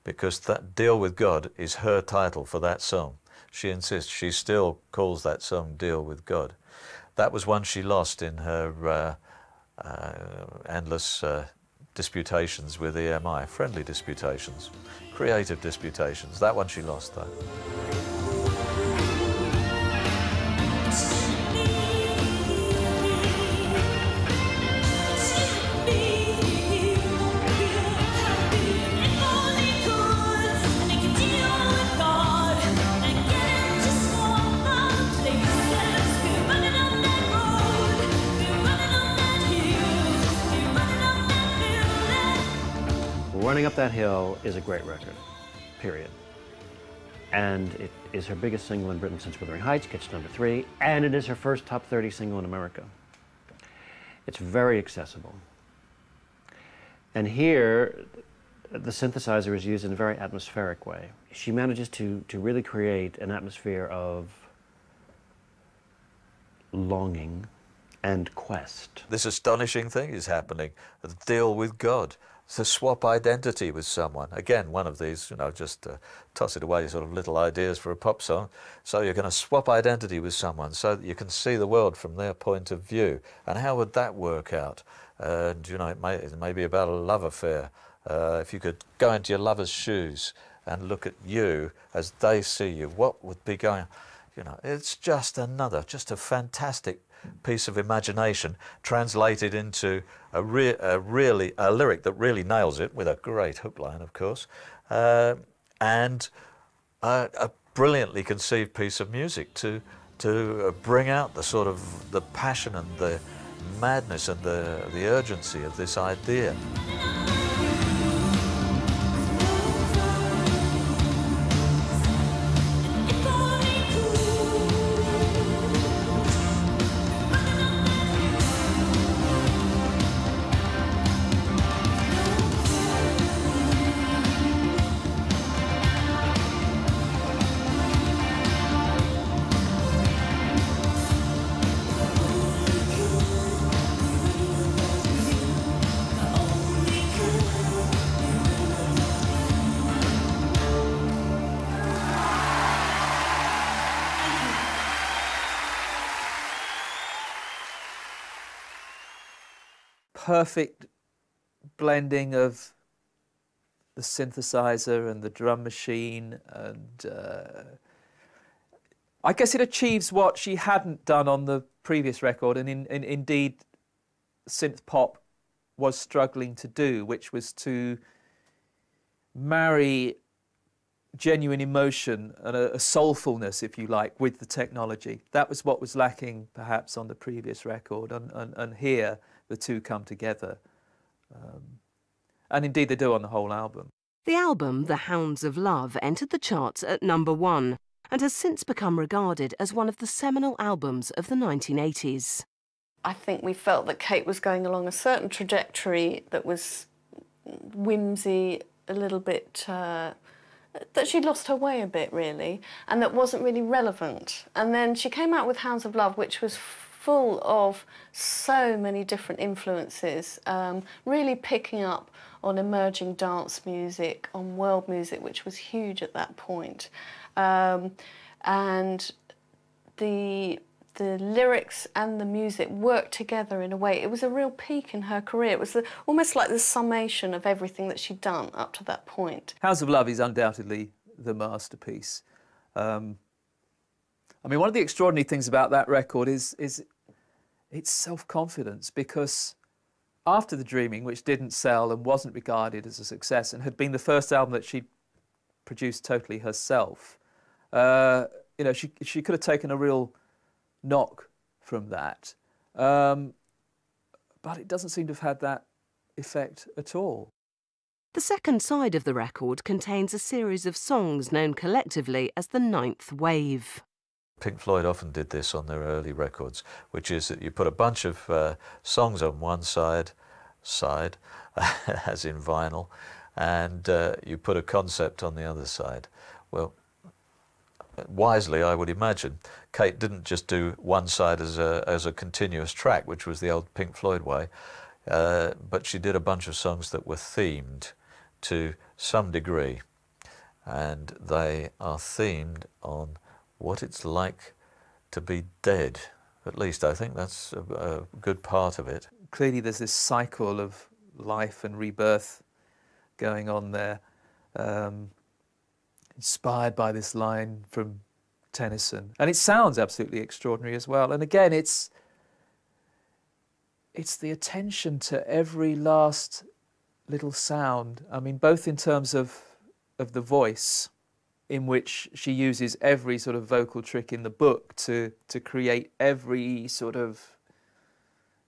because that Deal With God is her title for that song. She insists, she still calls that song Deal With God. That was one she lost in her endless disputations with EMI, friendly disputations, creative disputations. That one she lost, though. Running Up That Hill is a great record, period. And it is her biggest single in Britain since Wuthering Heights, gets to number 3, and it is her first top 30 single in America. It's very accessible. And here, the synthesizer is used in a very atmospheric way. She manages to really create an atmosphere of longing and quest. This astonishing thing is happening, the deal with God, to swap identity with someone. Again, one of these, you know, just toss it away, sort of little ideas for a pop song. So you're going to swap identity with someone so that you can see the world from their point of view. And how would that work out? You know, it may be about a love affair. If you could go into your lover's shoes and look at you as they see you, what would be going on? You know, it's just a fantastic piece of imagination translated into a lyric that really nails it, with a great hook line, of course, and a brilliantly conceived piece of music to bring out the sort of the passion and the madness and the urgency of this idea. Perfect blending of the synthesizer and the drum machine, and I guess it achieves what she hadn't done on the previous record, and indeed synth pop was struggling to do, which was to marry genuine emotion and a soulfulness, if you like, with the technology. That was what was lacking perhaps on the previous record, and here the two come together. And indeed they do on the whole album. The album, The Hounds of Love, entered the charts at #1 and has since become regarded as one of the seminal albums of the 1980s. I think we felt that Kate was going along a certain trajectory that was whimsy, a little bit, that she'd lost her way a bit, really, and that wasn't really relevant. And then she came out with Hounds of Love, which was full of so many different influences, really picking up on emerging dance music, on world music, which was huge at that point. And the lyrics and the music worked together in a way. It was a real peak in her career. It was almost like the summation of everything that she'd done up to that point. Hounds of Love is undoubtedly the masterpiece. I mean, one of the extraordinary things about that record is its self-confidence, because after The Dreaming, which didn't sell and wasn't regarded as a success and had been the first album that she'd produced totally herself, you know, she could have taken a real knock from that. But it doesn't seem to have had that effect at all. The second side of the record contains a series of songs known collectively as the Ninth Wave. Pink Floyd often did this on their early records, which is that you put a bunch of songs on one side, as in vinyl, and you put a concept on the other side. Well, wisely, I would imagine, Kate didn't just do one side as a continuous track, which was the old Pink Floyd way, but she did a bunch of songs that were themed to some degree, and they are themed on what it's like to be dead. At least I think that's a good part of it. Clearly there's this cycle of life and rebirth going on there, inspired by this line from Tennyson. And it sounds absolutely extraordinary as well. And again, it's the attention to every last little sound. I mean, both in terms of the voice, in which she uses every sort of vocal trick in the book to create every sort of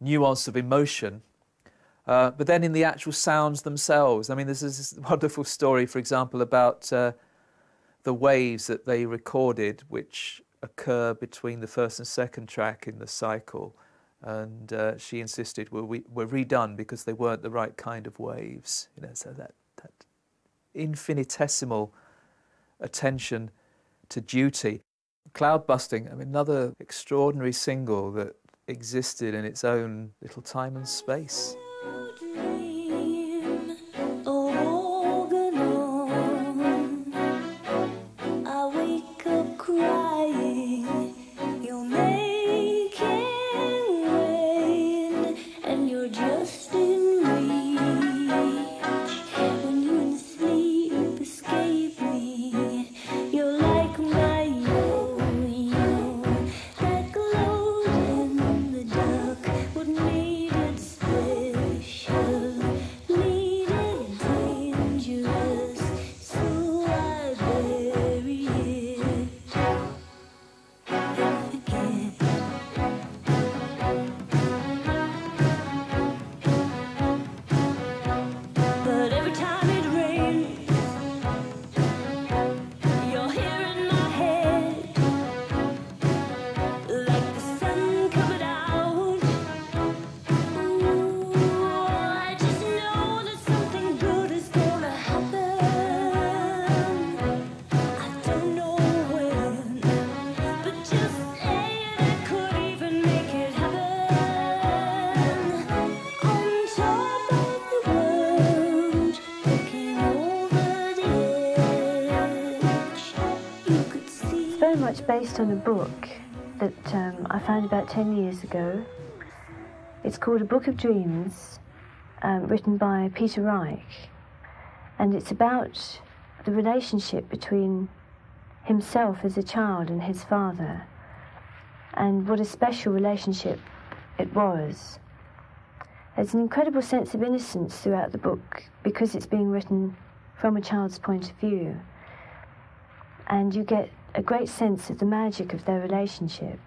nuance of emotion, but then in the actual sounds themselves. I mean, there's this wonderful story, for example, about the waves that they recorded, which occur between the first and second track in the cycle, and she insisted were redone because they weren't the right kind of waves. You know, so that infinitesimal attention to duty. Cloud Busting, I mean, another extraordinary single that existed in its own little time and space. Much based on a book that I found about 10 years ago. It's called A Book of Dreams, written by Peter Reich, and it's about the relationship between himself as a child and his father, and what a special relationship it was. There's an incredible sense of innocence throughout the book because it's being written from a child's point of view, and you get a great sense of the magic of their relationship.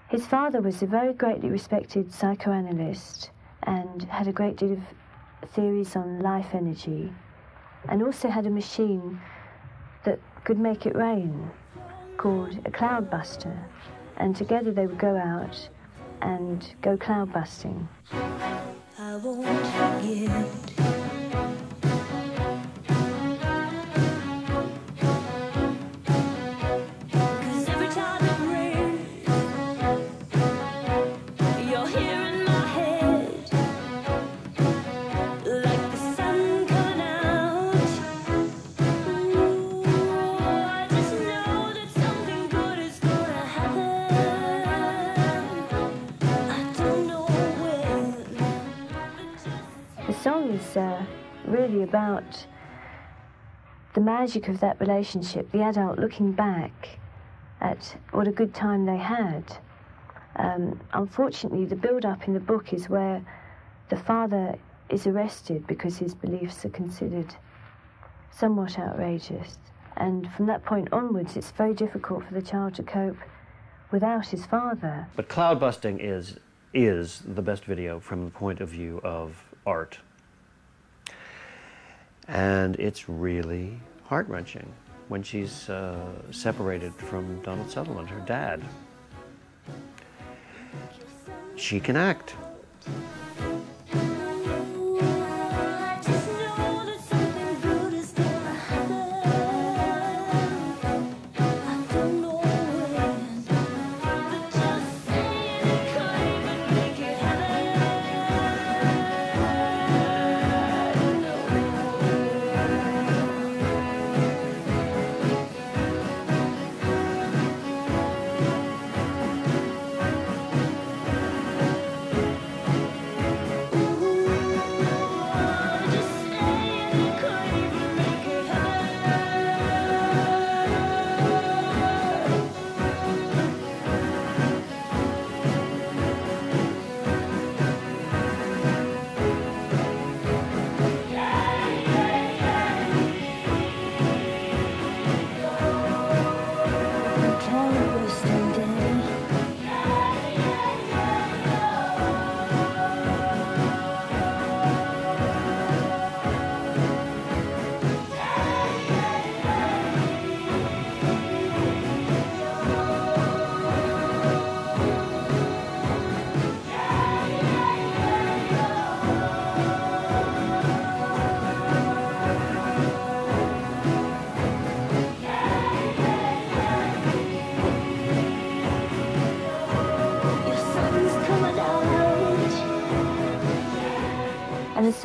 His father was a very greatly respected psychoanalyst and had a great deal of theories on life energy, and also had a machine that could make it rain called a cloud buster, and together they would go out and go cloud busting. I won't forget. The song is really about the magic of that relationship, the adult looking back at what a good time they had. Unfortunately, the build-up in the book is where the father is arrested because his beliefs are considered somewhat outrageous. And from that point onwards, it's very difficult for the child to cope without his father. But Cloud Busting is the best video from the point of view of art. And it's really heart-wrenching when she's separated from Donald Sutherland, her dad. She can act.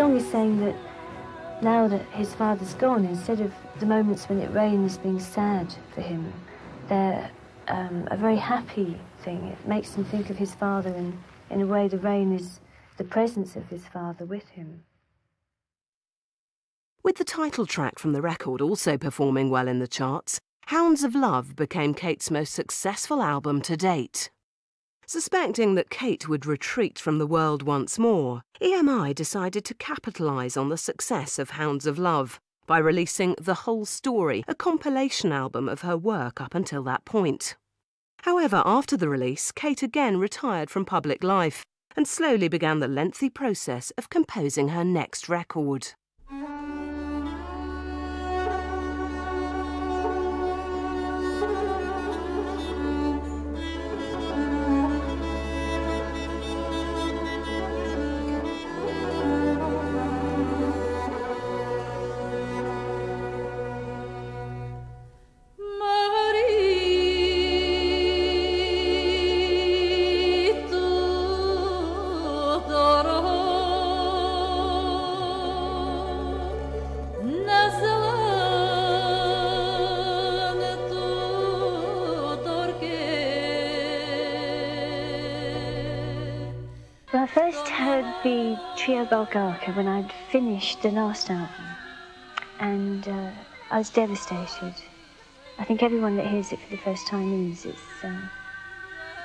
song is saying that now that his father's gone, instead of the moments when it rains being sad for him, they're a very happy thing. It makes him think of his father, and in a way the rain is the presence of his father with him. With the title track from the record also performing well in the charts, Hounds of Love became Kate's most successful album to date. Suspecting that Kate would retreat from the world once more, EMI decided to capitalise on the success of Hounds of Love by releasing The Whole Story, a compilation album of her work up until that point. However, after the release, Kate again retired from public life and slowly began the lengthy process of composing her next record. I first heard the Trio Bulgarka when I'd finished the last album, and I was devastated. I think everyone that hears it for the first time is. It's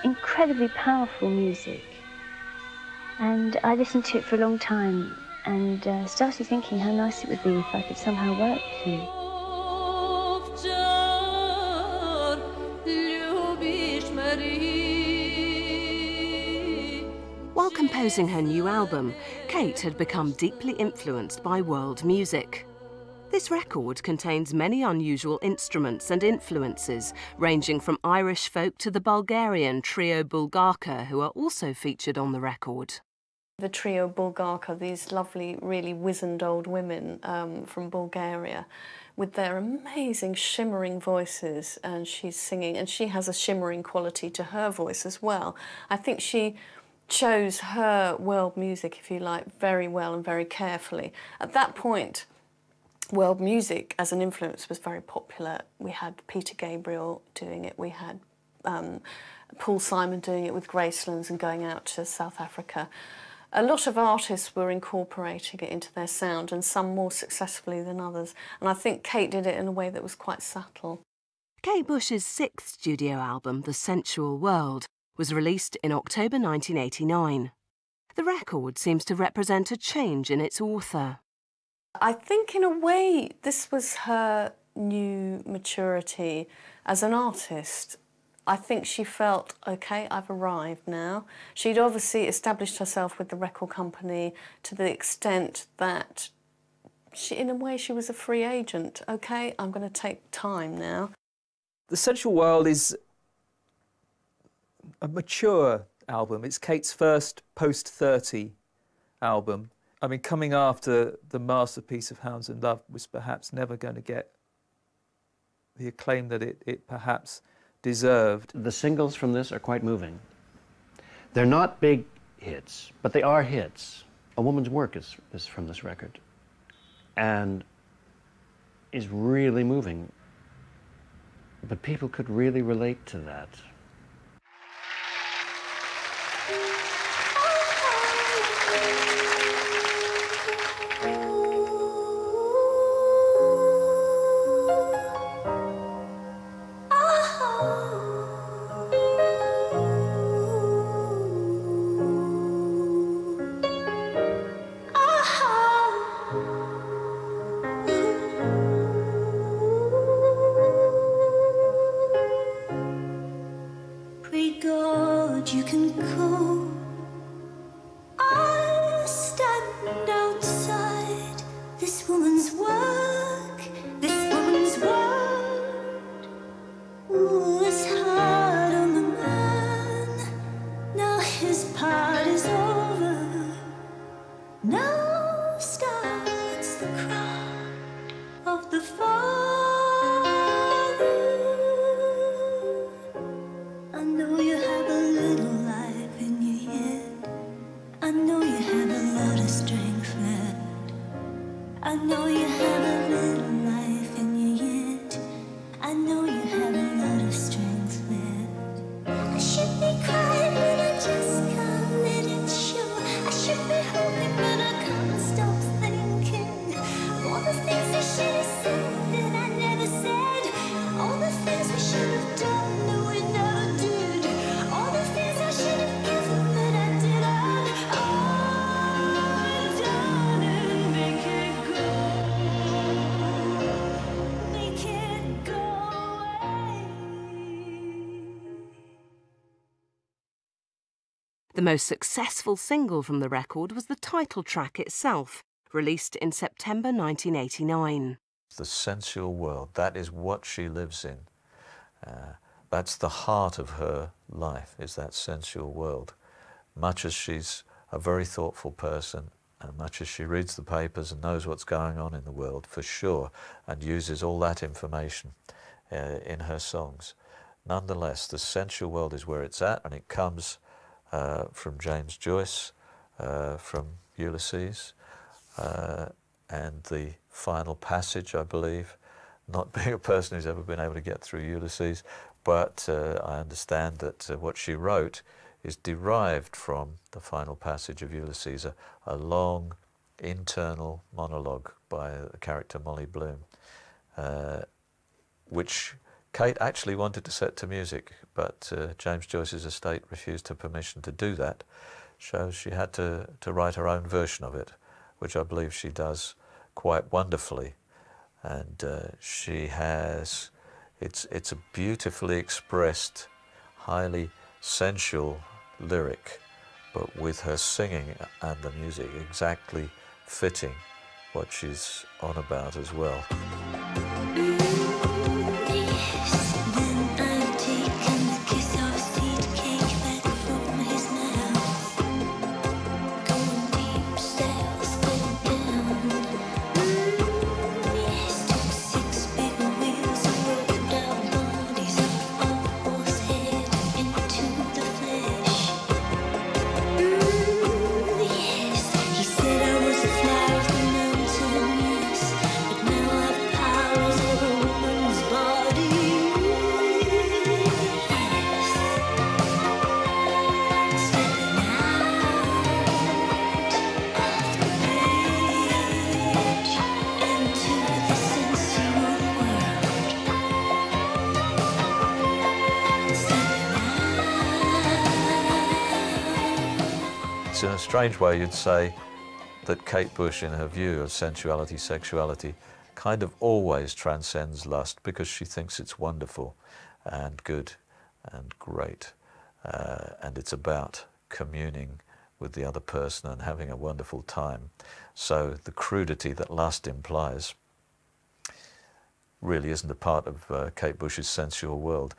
incredibly powerful music, and I listened to it for a long time and started thinking how nice it would be if I could somehow work with him. While composing her new album, Kate had become deeply influenced by world music. This record contains many unusual instruments and influences, ranging from Irish folk to the Bulgarian Trio Bulgarka, who are also featured on the record. The Trio Bulgarka, these lovely, really wizened old women from Bulgaria, with their amazing shimmering voices, and she's singing, and she has a shimmering quality to her voice as well. I think she chose her world music, if you like, very well and very carefully. At that point, world music as an influence was very popular. We had Peter Gabriel doing it, we had Paul Simon doing it with Gracelands and going out to South Africa. A lot of artists were incorporating it into their sound, and some more successfully than others. And I think Kate did it in a way that was quite subtle. Kate Bush's sixth studio album, The Sensual World, was released in October 1989. The record seems to represent a change in its author. I think in a way this was her new maturity as an artist. I think she felt, OK, I've arrived now. She'd obviously established herself with the record company to the extent that, in a way, she was a free agent. OK, I'm going to take time now. The Sensual World is a mature album. It's Kate's first post-30 album. I mean, coming after the masterpiece of Hounds of Love was perhaps never going to get the acclaim that it perhaps deserved. The singles from this are quite moving. They're not big hits, but they are hits. A Woman's Work is from this record, and is really moving. But people could really relate to that. You can go. I stand outside this woman's work, this woman's word. Ooh, it's hard on the man. Now his part is over. Now starts the cry of the father. I know you have a little life in your head. I know you have a lot of strength left. The most successful single from the record was the title track itself, released in September 1989. The sensual world, that is what she lives in. That's the heart of her life, is that sensual world. Much as she's a very thoughtful person, and much as she reads the papers and knows what's going on in the world, for sure, and uses all that information in her songs, nonetheless, the sensual world is where it's at, and it comes from James Joyce, from Ulysses, and the final passage, I believe, not being a person who's ever been able to get through Ulysses, but I understand that what she wrote is derived from the final passage of Ulysses, a long internal monologue by the character Molly Bloom, which Kate actually wanted to set to music, but James Joyce's estate refused her permission to do that, so she had to write her own version of it, which I believe she does quite wonderfully. And she has, it's a beautifully expressed, highly sensual lyric, but with her singing and the music exactly fitting what she's on about as well. In a strange way, you'd say that Kate Bush, in her view of sensuality, sexuality, kind of always transcends lust because she thinks it's wonderful and good and great, and it's about communing with the other person and having a wonderful time. So the crudity that lust implies really isn't a part of Kate Bush's sensual world.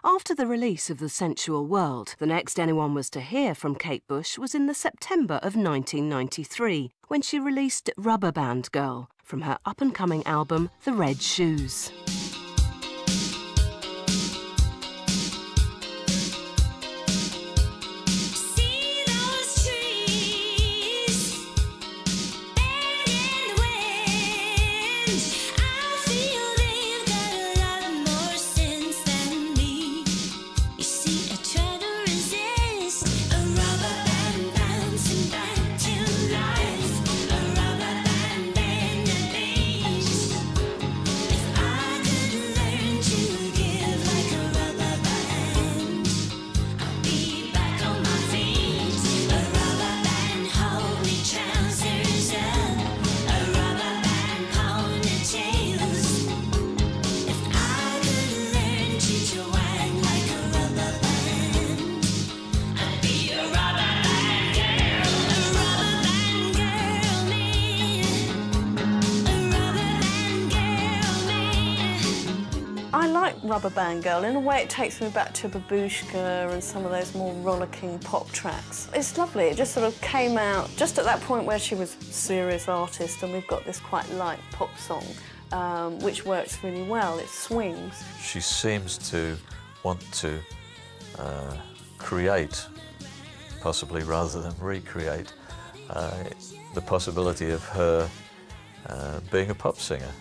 After the release of The Sensual World, the next anyone was to hear from Kate Bush was in the September of 1993, when she released Rubber Band Girl from her up-and-coming album The Red Shoes. Rubber Band Girl. In a way, it takes me back to Babushka and some of those more rollicking pop tracks. It's lovely. It just sort of came out just at that point where she was a serious artist, and we've got this quite light pop song, which works really well. It swings. She seems to want to create, possibly rather than recreate, the possibility of her being a pop singer.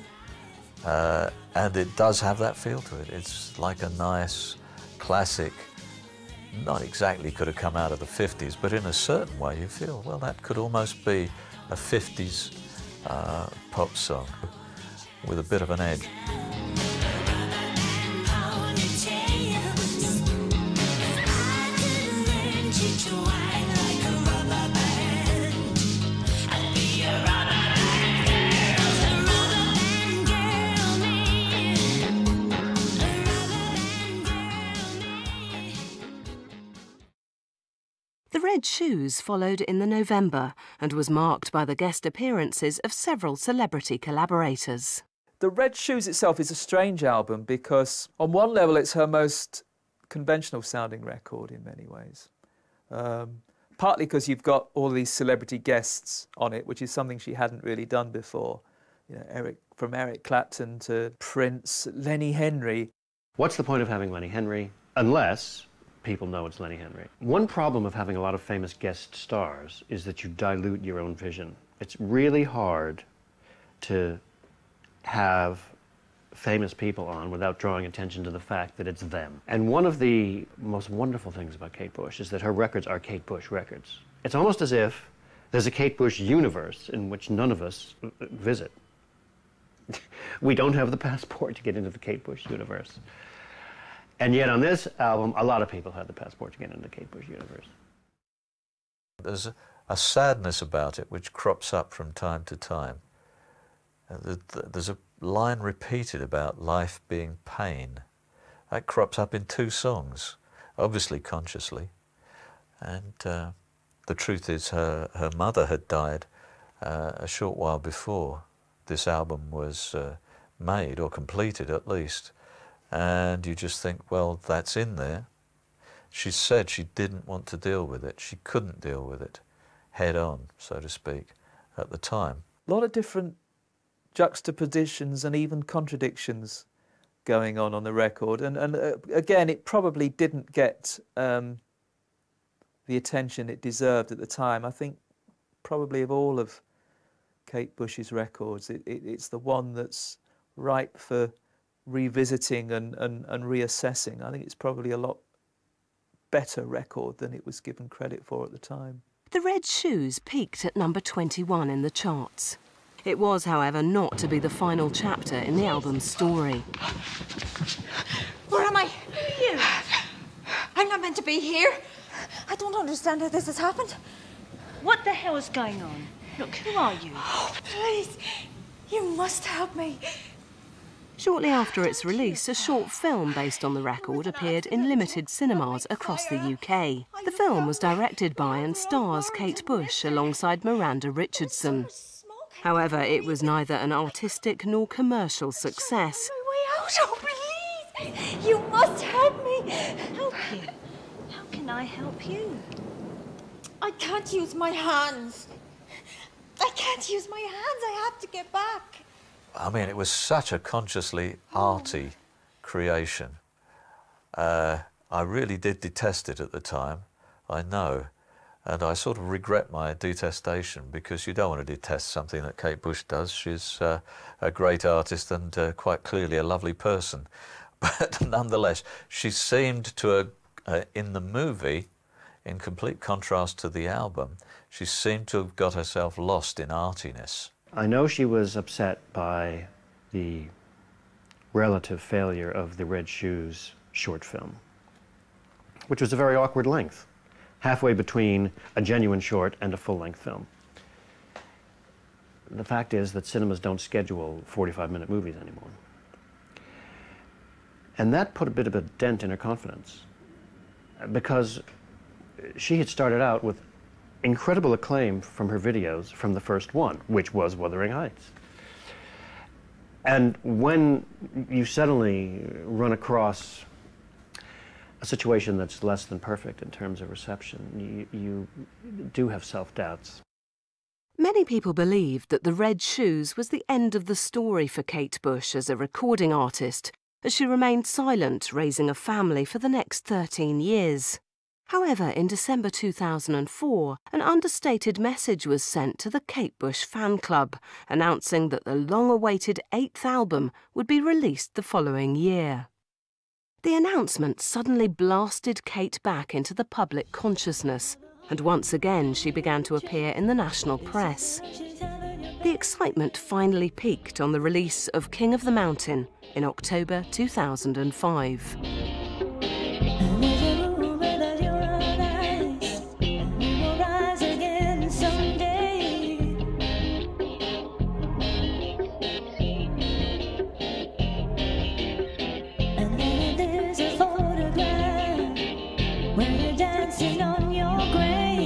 And it does have that feel to it. It's like a nice, classic, not exactly could have come out of the 50s, but in a certain way you feel, well, that could almost be a 50s pop song with a bit of an edge. The The Red Shoes followed in the November and was marked by the guest appearances of several celebrity collaborators. The Red Shoes itself is a strange album because on one level it's her most conventional sounding record in many ways. Partly because you've got all these celebrity guests on it, which is something she hadn't really done before. You know, from Eric Clapton to Prince, Lenny Henry. What's the point of having Lenny Henry unless people know it's Lenny Henry? One problem of having a lot of famous guest stars is that you dilute your own vision. It's really hard to have famous people on without drawing attention to the fact that it's them. And one of the most wonderful things about Kate Bush is that her records are Kate Bush records. It's almost as if there's a Kate Bush universe in which none of us visit. We don't have the passport to get into the Kate Bush universe. And yet on this album, a lot of people had the passport to get into the Kate Bush universe. There's a sadness about it which crops up from time to time. There's a line repeated about life being pain. That crops up in 2 songs, obviously consciously. And the truth is her mother had died a short while before this album was made, or completed at least. And you just think, well, that's in there. She said she didn't want to deal with it. She couldn't deal with it head on, so to speak, at the time. A lot of different juxtapositions and even contradictions going on the record. And again, it probably didn't get the attention it deserved at the time. I think probably of all of Kate Bush's records, it's the one that's ripe for revisiting and reassessing. I think it's probably a lot better record than it was given credit for at the time. The Red Shoes peaked at number 21 in the charts. It was, however, not to be the final chapter in the album's story. Where am I? Who are you? I'm not meant to be here. I don't understand how this has happened. What the hell is going on? Look, who are you? Oh, please. You must help me. Shortly after its release, a short film based on the record appeared in limited cinemas across the UK. The film was directed by and stars Kate Bush alongside Miranda Richardson. However, it was neither an artistic nor commercial success. My way out, oh, please. You must help me. Help you? How can I help you? I can't use my hands. I can't use my hands. I have to get back. I mean, it was such a consciously arty creation. I really did detest it at the time, I know. And I sort of regret my detestation, because you don't want to detest something that Kate Bush does. She's a great artist and quite clearly a lovely person. But nonetheless, she seemed to, in the movie, in complete contrast to the album, she seemed to have got herself lost in artiness. I know she was upset by the relative failure of the Red Shoes short film, which was a very awkward length, halfway between a genuine short and a full-length film. The fact is that cinemas don't schedule 45-minute movies anymore. And that put a bit of a dent in her confidence, because she had started out with incredible acclaim from her videos from the first one, which was Wuthering Heights. And when you suddenly run across a situation that's less than perfect in terms of reception, you do have self-doubts. Many people believed that The Red Shoes was the end of the story for Kate Bush as a recording artist, as she remained silent, raising a family for the next 13 years. However, in December 2004, an understated message was sent to the Kate Bush fan club, announcing that the long-awaited 8th album would be released the following year. The announcement suddenly blasted Kate back into the public consciousness, and once again she began to appear in the national press. The excitement finally peaked on the release of King of the Mountain in October 2005. When you're dancing on your grave.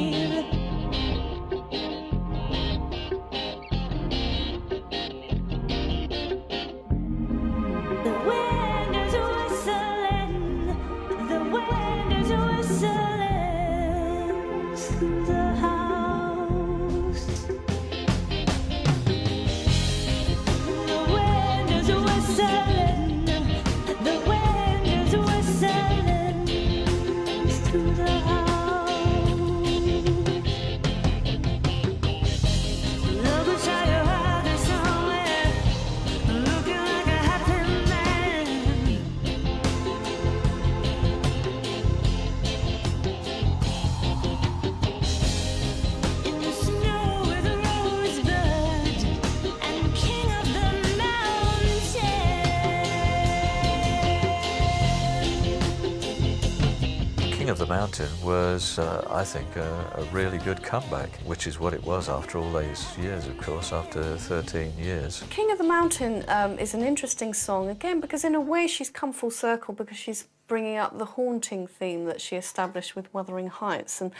King of the Mountain was, I think, a really good comeback, which is what it was after all these years, of course, after 13 years. King of the Mountain is an interesting song, again, because in a way she's come full circle because she's bringing up the haunting theme that she established with Wuthering Heights, and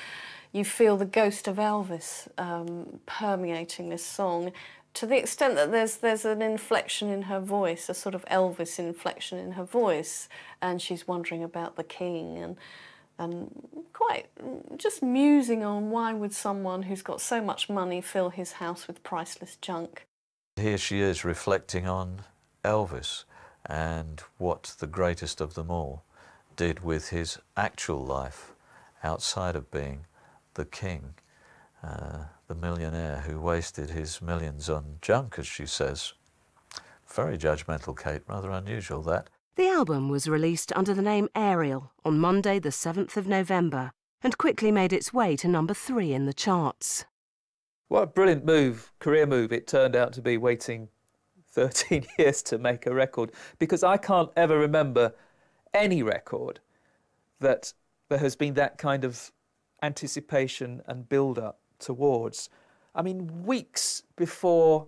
you feel the ghost of Elvis permeating this song to the extent that there's an inflection in her voice, a sort of Elvis inflection in her voice, and she's wondering about the king and quite just musing on why would someone who's got so much money fill his house with priceless junk. Here she is reflecting on Elvis and what the greatest of them all did with his actual life outside of being the king, the millionaire who wasted his millions on junk, as she says. Very judgmental, Kate, rather unusual that. The album was released under the name Ariel on Monday the 7th of November and quickly made its way to number 3 in the charts. What a brilliant move, career move it turned out to be, waiting 13 years to make a record, because I can't ever remember any record that there has been that kind of anticipation and build-up towards. I mean, weeks before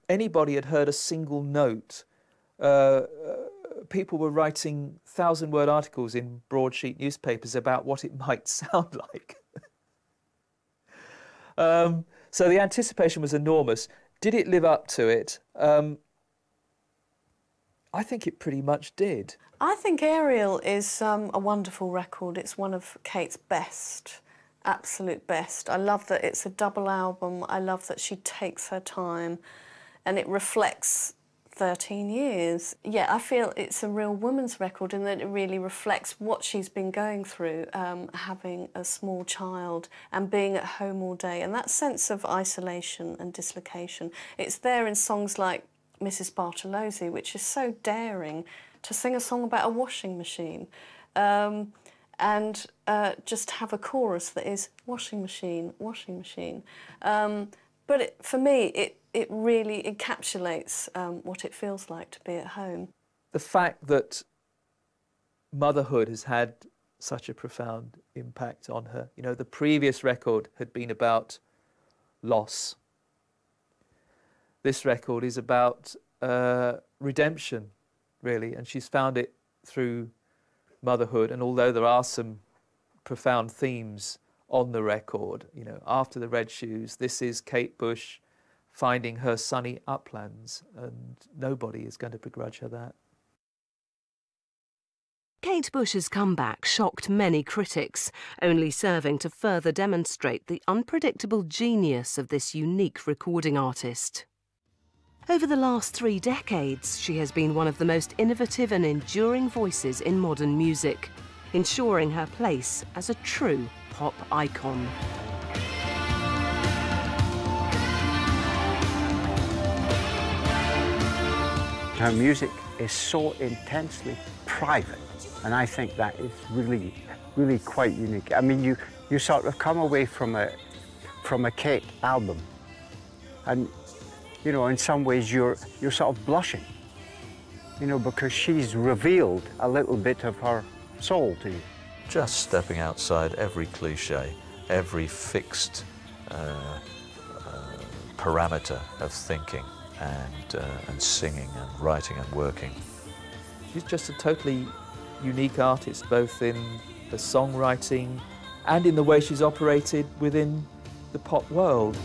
anybody had heard a single note, people were writing 1,000-word articles in broadsheet newspapers about what it might sound like. So the anticipation was enormous. Did it live up to it? I think it pretty much did. I think Ariel is a wonderful record. It's one of Kate's best, absolute best. I love that it's a double album. I love that she takes her time and it reflects 13 years. Yeah, I feel it's a real woman's record in that it really reflects what she's been going through, having a small child and being at home all day, and that sense of isolation and dislocation. It's there in songs like Mrs. Bartolozzi, which is so daring to sing a song about a washing machine and just have a chorus that is washing machine, washing machine. But for me, it really encapsulates what it feels like to be at home. The fact that motherhood has had such a profound impact on her. You know, the previous record had been about loss. This record is about redemption, really, and she's found it through motherhood. And although there are some profound themes on the record, you know, after the red shoes, this is Kate Bush finding her sunny uplands, and nobody is going to begrudge her that. Kate Bush's comeback shocked many critics, only serving to further demonstrate the unpredictable genius of this unique recording artist. Over the last 3 decades, she has been one of the most innovative and enduring voices in modern music, ensuring her place as a true pop icon. Her music is so intensely private, and I think that is really, really quite unique. I mean, you sort of come away from a Kate album, and you know, in some ways you're sort of blushing, you know, because she's revealed a little bit of her soul to you. Just stepping outside every cliche, every fixed parameter of thinking and singing and writing and working. She's just a totally unique artist, both in the songwriting and in the way she's operated within the pop world.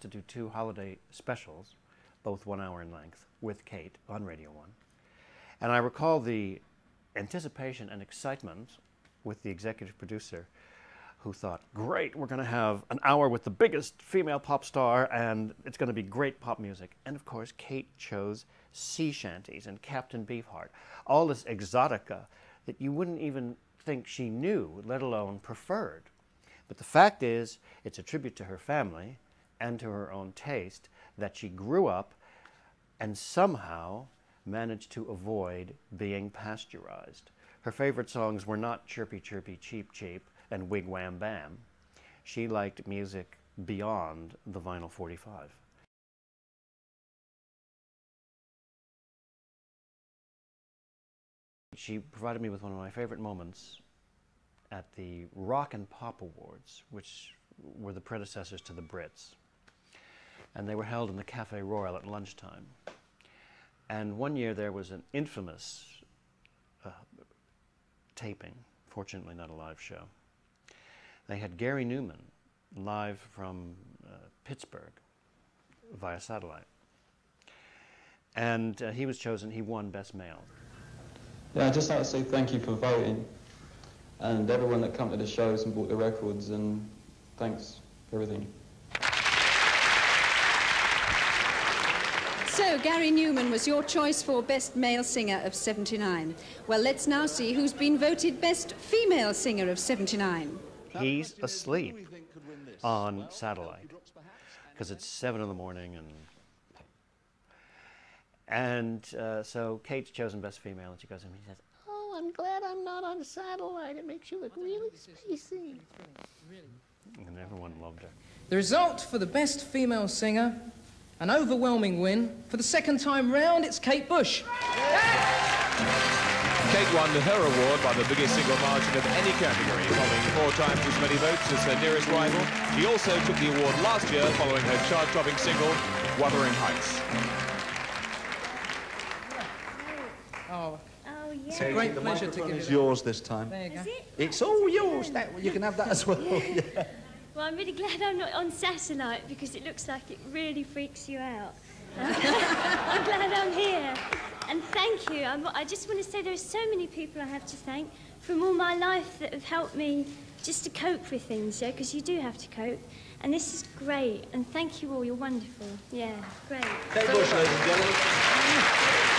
To do 2 holiday specials, both 1 hour in length, with Kate on Radio 1. And I recall the anticipation and excitement with the executive producer, who thought, great, we're going to have an hour with the biggest female pop star, and it's going to be great pop music. And of course, Kate chose sea shanties and Captain Beefheart, all this exotica that you wouldn't even think she knew, let alone preferred. But the fact is, it's a tribute to her family and to her own taste that she grew up and somehow managed to avoid being pasteurized. Her favorite songs were not Chirpy Chirpy Cheep Cheep and Wig Wham Bam. She liked music beyond the vinyl 45. She provided me with one of my favorite moments at the Rock and Pop Awards, which were the predecessors to the Brits. And they were held in the Café Royal at lunchtime. And one year there was an infamous taping, fortunately not a live show. They had Gary Newman live from Pittsburgh via satellite. And he was chosen, he won Best Male. Yeah, I'd just like to say thank you for voting, and everyone that come to the shows and bought the records, and thanks for everything. So, Gary Newman was your choice for Best Male Singer of '79. Well, let's now see who's been voted Best Female Singer of '79. He's asleep on satellite because it's 7 in the morning, and so Kate's chosen Best Female, and she goes to him and he says, "Oh, I'm glad I'm not on satellite. It makes you look really spacey." And everyone loved her. The result for the Best Female Singer, an overwhelming win. For the second time round, it's Kate Bush. Kate won her award by the biggest single margin of any category, following 4 times as many votes as her nearest rival. She also took the award last year following her chart-topping single, Wuthering Heights. Oh, yeah. It's a great pleasure to give it. It's yours this time. There you go. It's all yours. You can have that as well. Yeah. Well, I'm really glad I'm not on satellite because it looks like it really freaks you out. I'm glad I'm here. And thank you. I just want to say there are so many people I have to thank from all my life that have helped me just to cope with things, yeah, because you do have to cope. And this is great. And thank you all. You're wonderful. Yeah, great. Kate Bush, ladies and gentlemen.